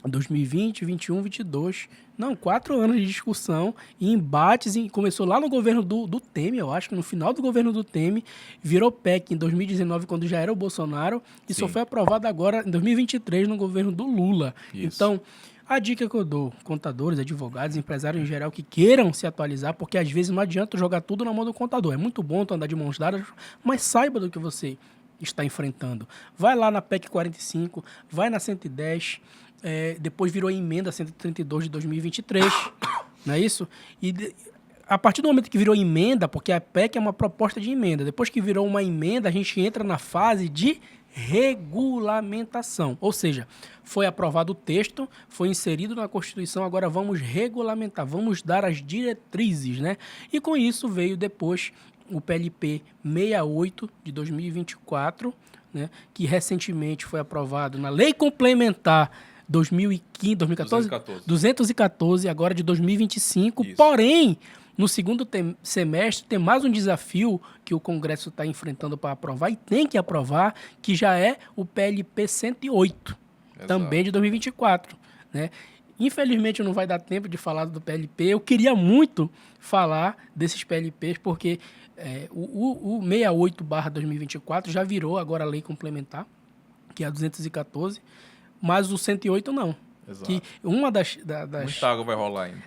2020, 21, 22, não, 4 anos de discussão e embates, começou lá no governo do Temer, eu acho que no final do governo do Temer, virou PEC em 2019, quando já era o Bolsonaro, e só foi aprovado agora em 2023 no governo do Lula. Isso. Então, a dica que eu dou, contadores, advogados, empresários em geral que queiram se atualizar, porque às vezes não adianta jogar tudo na mão do contador. É muito bom tu andar de mãos dadas, mas saiba do que você está enfrentando. Vai lá na PEC 45, vai na 110, depois virou emenda 132 de 2023, não é isso? E a partir do momento que virou emenda, porque a PEC é uma proposta de emenda, depois que virou uma emenda, a gente entra na fase de regulamentação. Ou seja, foi aprovado o texto, foi inserido na Constituição, agora vamos regulamentar, vamos dar as diretrizes, né? E com isso veio depois o PLP 68 de 2024, né, que recentemente foi aprovado na Lei Complementar 214, agora de 2025. Isso. Porém, no segundo semestre, tem mais um desafio que o Congresso está enfrentando para aprovar, e tem que aprovar, que já é o PLP 108, Exato. Também de 2024. Né? Infelizmente, não vai dar tempo de falar do PLP. Eu queria muito falar desses PLPs, porque o 68/2024 já virou agora a lei complementar, que é a 214, mas o 108 não. Exato. Que uma das muita água vai rolar ainda.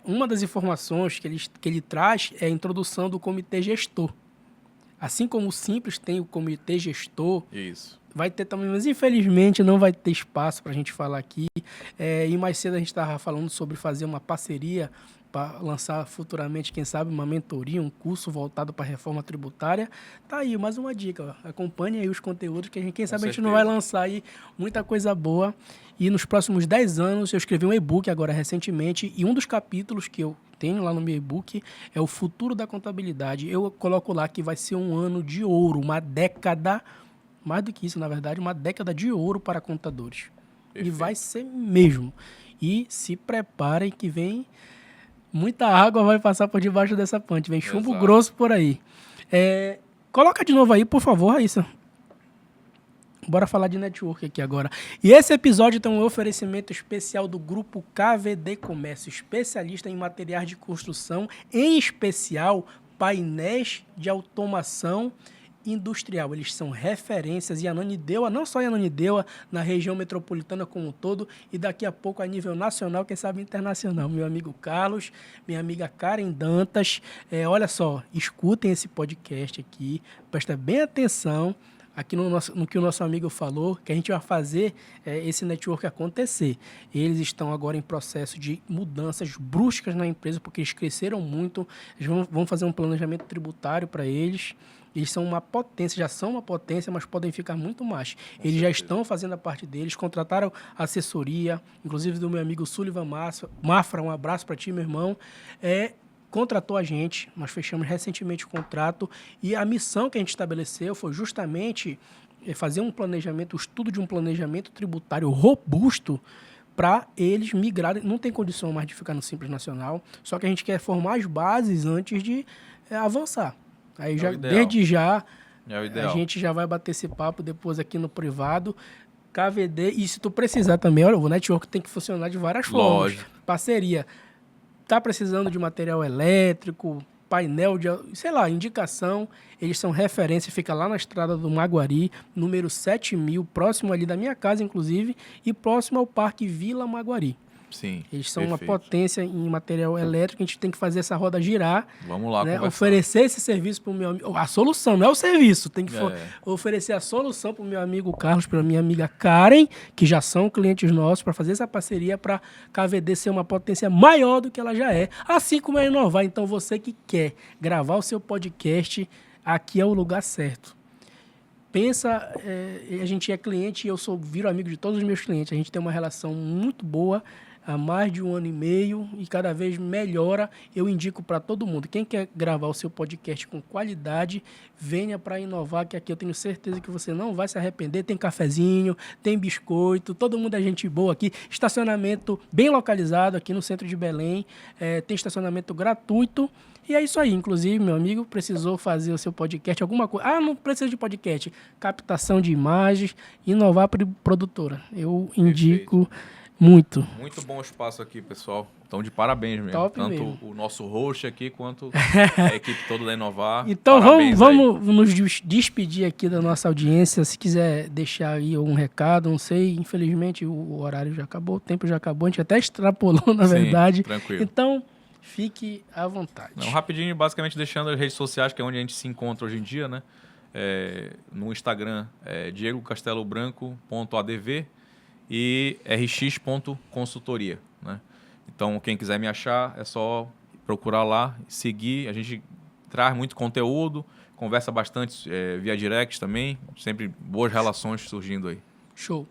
Uma das informações que ele traz é a introdução do comitê gestor. Assim como o Simples tem o comitê gestor, isso. Vai ter também, mas infelizmente não vai ter espaço para a gente falar aqui. E mais cedo a gente estava falando sobre fazer uma parceria para lançar futuramente, quem sabe, uma mentoria, um curso voltado para a reforma tributária. Tá aí, mais uma dica. Ó. Acompanhe aí os conteúdos, que quem sabe a gente não vai lançar aí muita coisa boa. E nos próximos 10 anos, eu escrevi um e-book agora recentemente, e um dos capítulos que eu tenho lá no meu e-book é o futuro da contabilidade. Eu coloco lá que vai ser um ano de ouro, uma década, mais do que isso, na verdade, uma década de ouro para contadores. Perfeito. E vai ser mesmo. E se preparem que vem... Muita água vai passar por debaixo dessa ponte. Vem chumbo Exato. Grosso por aí. Coloca de novo aí, por favor, Raíssa. Bora falar de network aqui agora. E esse episódio tem um oferecimento especial do Grupo KVD Comércio, especialista em materiais de construção, em especial painéis de automação industrial. Eles são referências em Ananindeua, não só em Ananindeua, na região metropolitana como um todo, e daqui a pouco a nível nacional, quem sabe internacional. Meu amigo Carlos, minha amiga Karen Dantas, olha só, escutem esse podcast aqui, presta bem atenção aqui no que o nosso amigo falou, que a gente vai fazer esse network acontecer. Eles estão agora em processo de mudanças bruscas na empresa, porque eles cresceram muito, eles vão fazer um planejamento tributário para eles. Eles são uma potência, já são uma potência, mas podem ficar muito mais. Eles já estão fazendo a parte deles, contrataram assessoria, inclusive do meu amigo Sullivan Mafra, um abraço para ti, meu irmão. Contratou a gente, nós fechamos recentemente o contrato, e a missão que a gente estabeleceu foi justamente fazer um planejamento, o estudo de um planejamento tributário robusto para eles migrarem. Não tem condição mais de ficar no Simples Nacional, só que a gente quer formar as bases antes de avançar. Aí desde já, a gente já vai bater esse papo depois aqui no privado. KVD, e se tu precisar também, olha, o network tem que funcionar de várias formas. Parceria. Tá precisando de material elétrico, painel de, indicação, eles são referência, fica lá na estrada do Maguari, número 7000, próximo ali da minha casa, inclusive, e próximo ao Parque Vila Maguari. Sim. Eles são uma potência em material elétrico, a gente tem que fazer essa roda girar. Vamos lá, né? Oferecer esse serviço para o meu amigo. A solução, não é o serviço. Tem que oferecer a solução para o meu amigo Carlos, para a minha amiga Karen, que já são clientes nossos, para fazer essa parceria para a KVD ser uma potência maior do que ela já é. Assim como é inovar. Então, você que quer gravar o seu podcast, aqui é o lugar certo. Pensa, a gente é cliente e eu viro amigo de todos os meus clientes. A gente tem uma relação muito boa há mais de 1 ano e meio e cada vez melhora. Eu indico para todo mundo. Quem quer gravar o seu podcast com qualidade, venha para inovar, que aqui eu tenho certeza que você não vai se arrepender. Tem cafezinho, tem biscoito, todo mundo é gente boa aqui. Estacionamento bem localizado aqui no centro de Belém. Tem estacionamento gratuito. E é isso aí. Inclusive, meu amigo precisou fazer o seu podcast, alguma coisa. Ah, não precisa de podcast. Captação de imagens, inovar produtora. Eu indico muito. Muito bom espaço aqui, pessoal. Então, de parabéns mesmo. Top Tanto mesmo. O nosso host aqui, quanto a equipe toda da Inovar. Então, vamos nos despedir aqui da nossa audiência. Se quiser deixar aí algum recado, não sei. Infelizmente, o horário já acabou, o tempo já acabou. A gente até extrapolou, na verdade. Tranquilo. Então, fique à vontade. Rapidinho, basicamente deixando as redes sociais, que é onde a gente se encontra hoje em dia, né? No Instagram, diegocastelobranco.adv e rx.consultoria, né? Então, quem quiser me achar, é só procurar lá, seguir. A gente traz muito conteúdo, conversa bastante via direct também. Sempre boas relações surgindo aí. Show.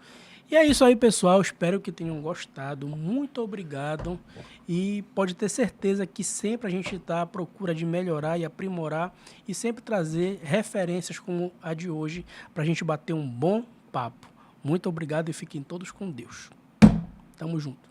E é isso aí, pessoal. Espero que tenham gostado. Muito obrigado. E pode ter certeza que sempre a gente está à procura de melhorar e aprimorar e sempre trazer referências como a de hoje para a gente bater um bom papo. Muito obrigado e fiquem todos com Deus. Tamo junto.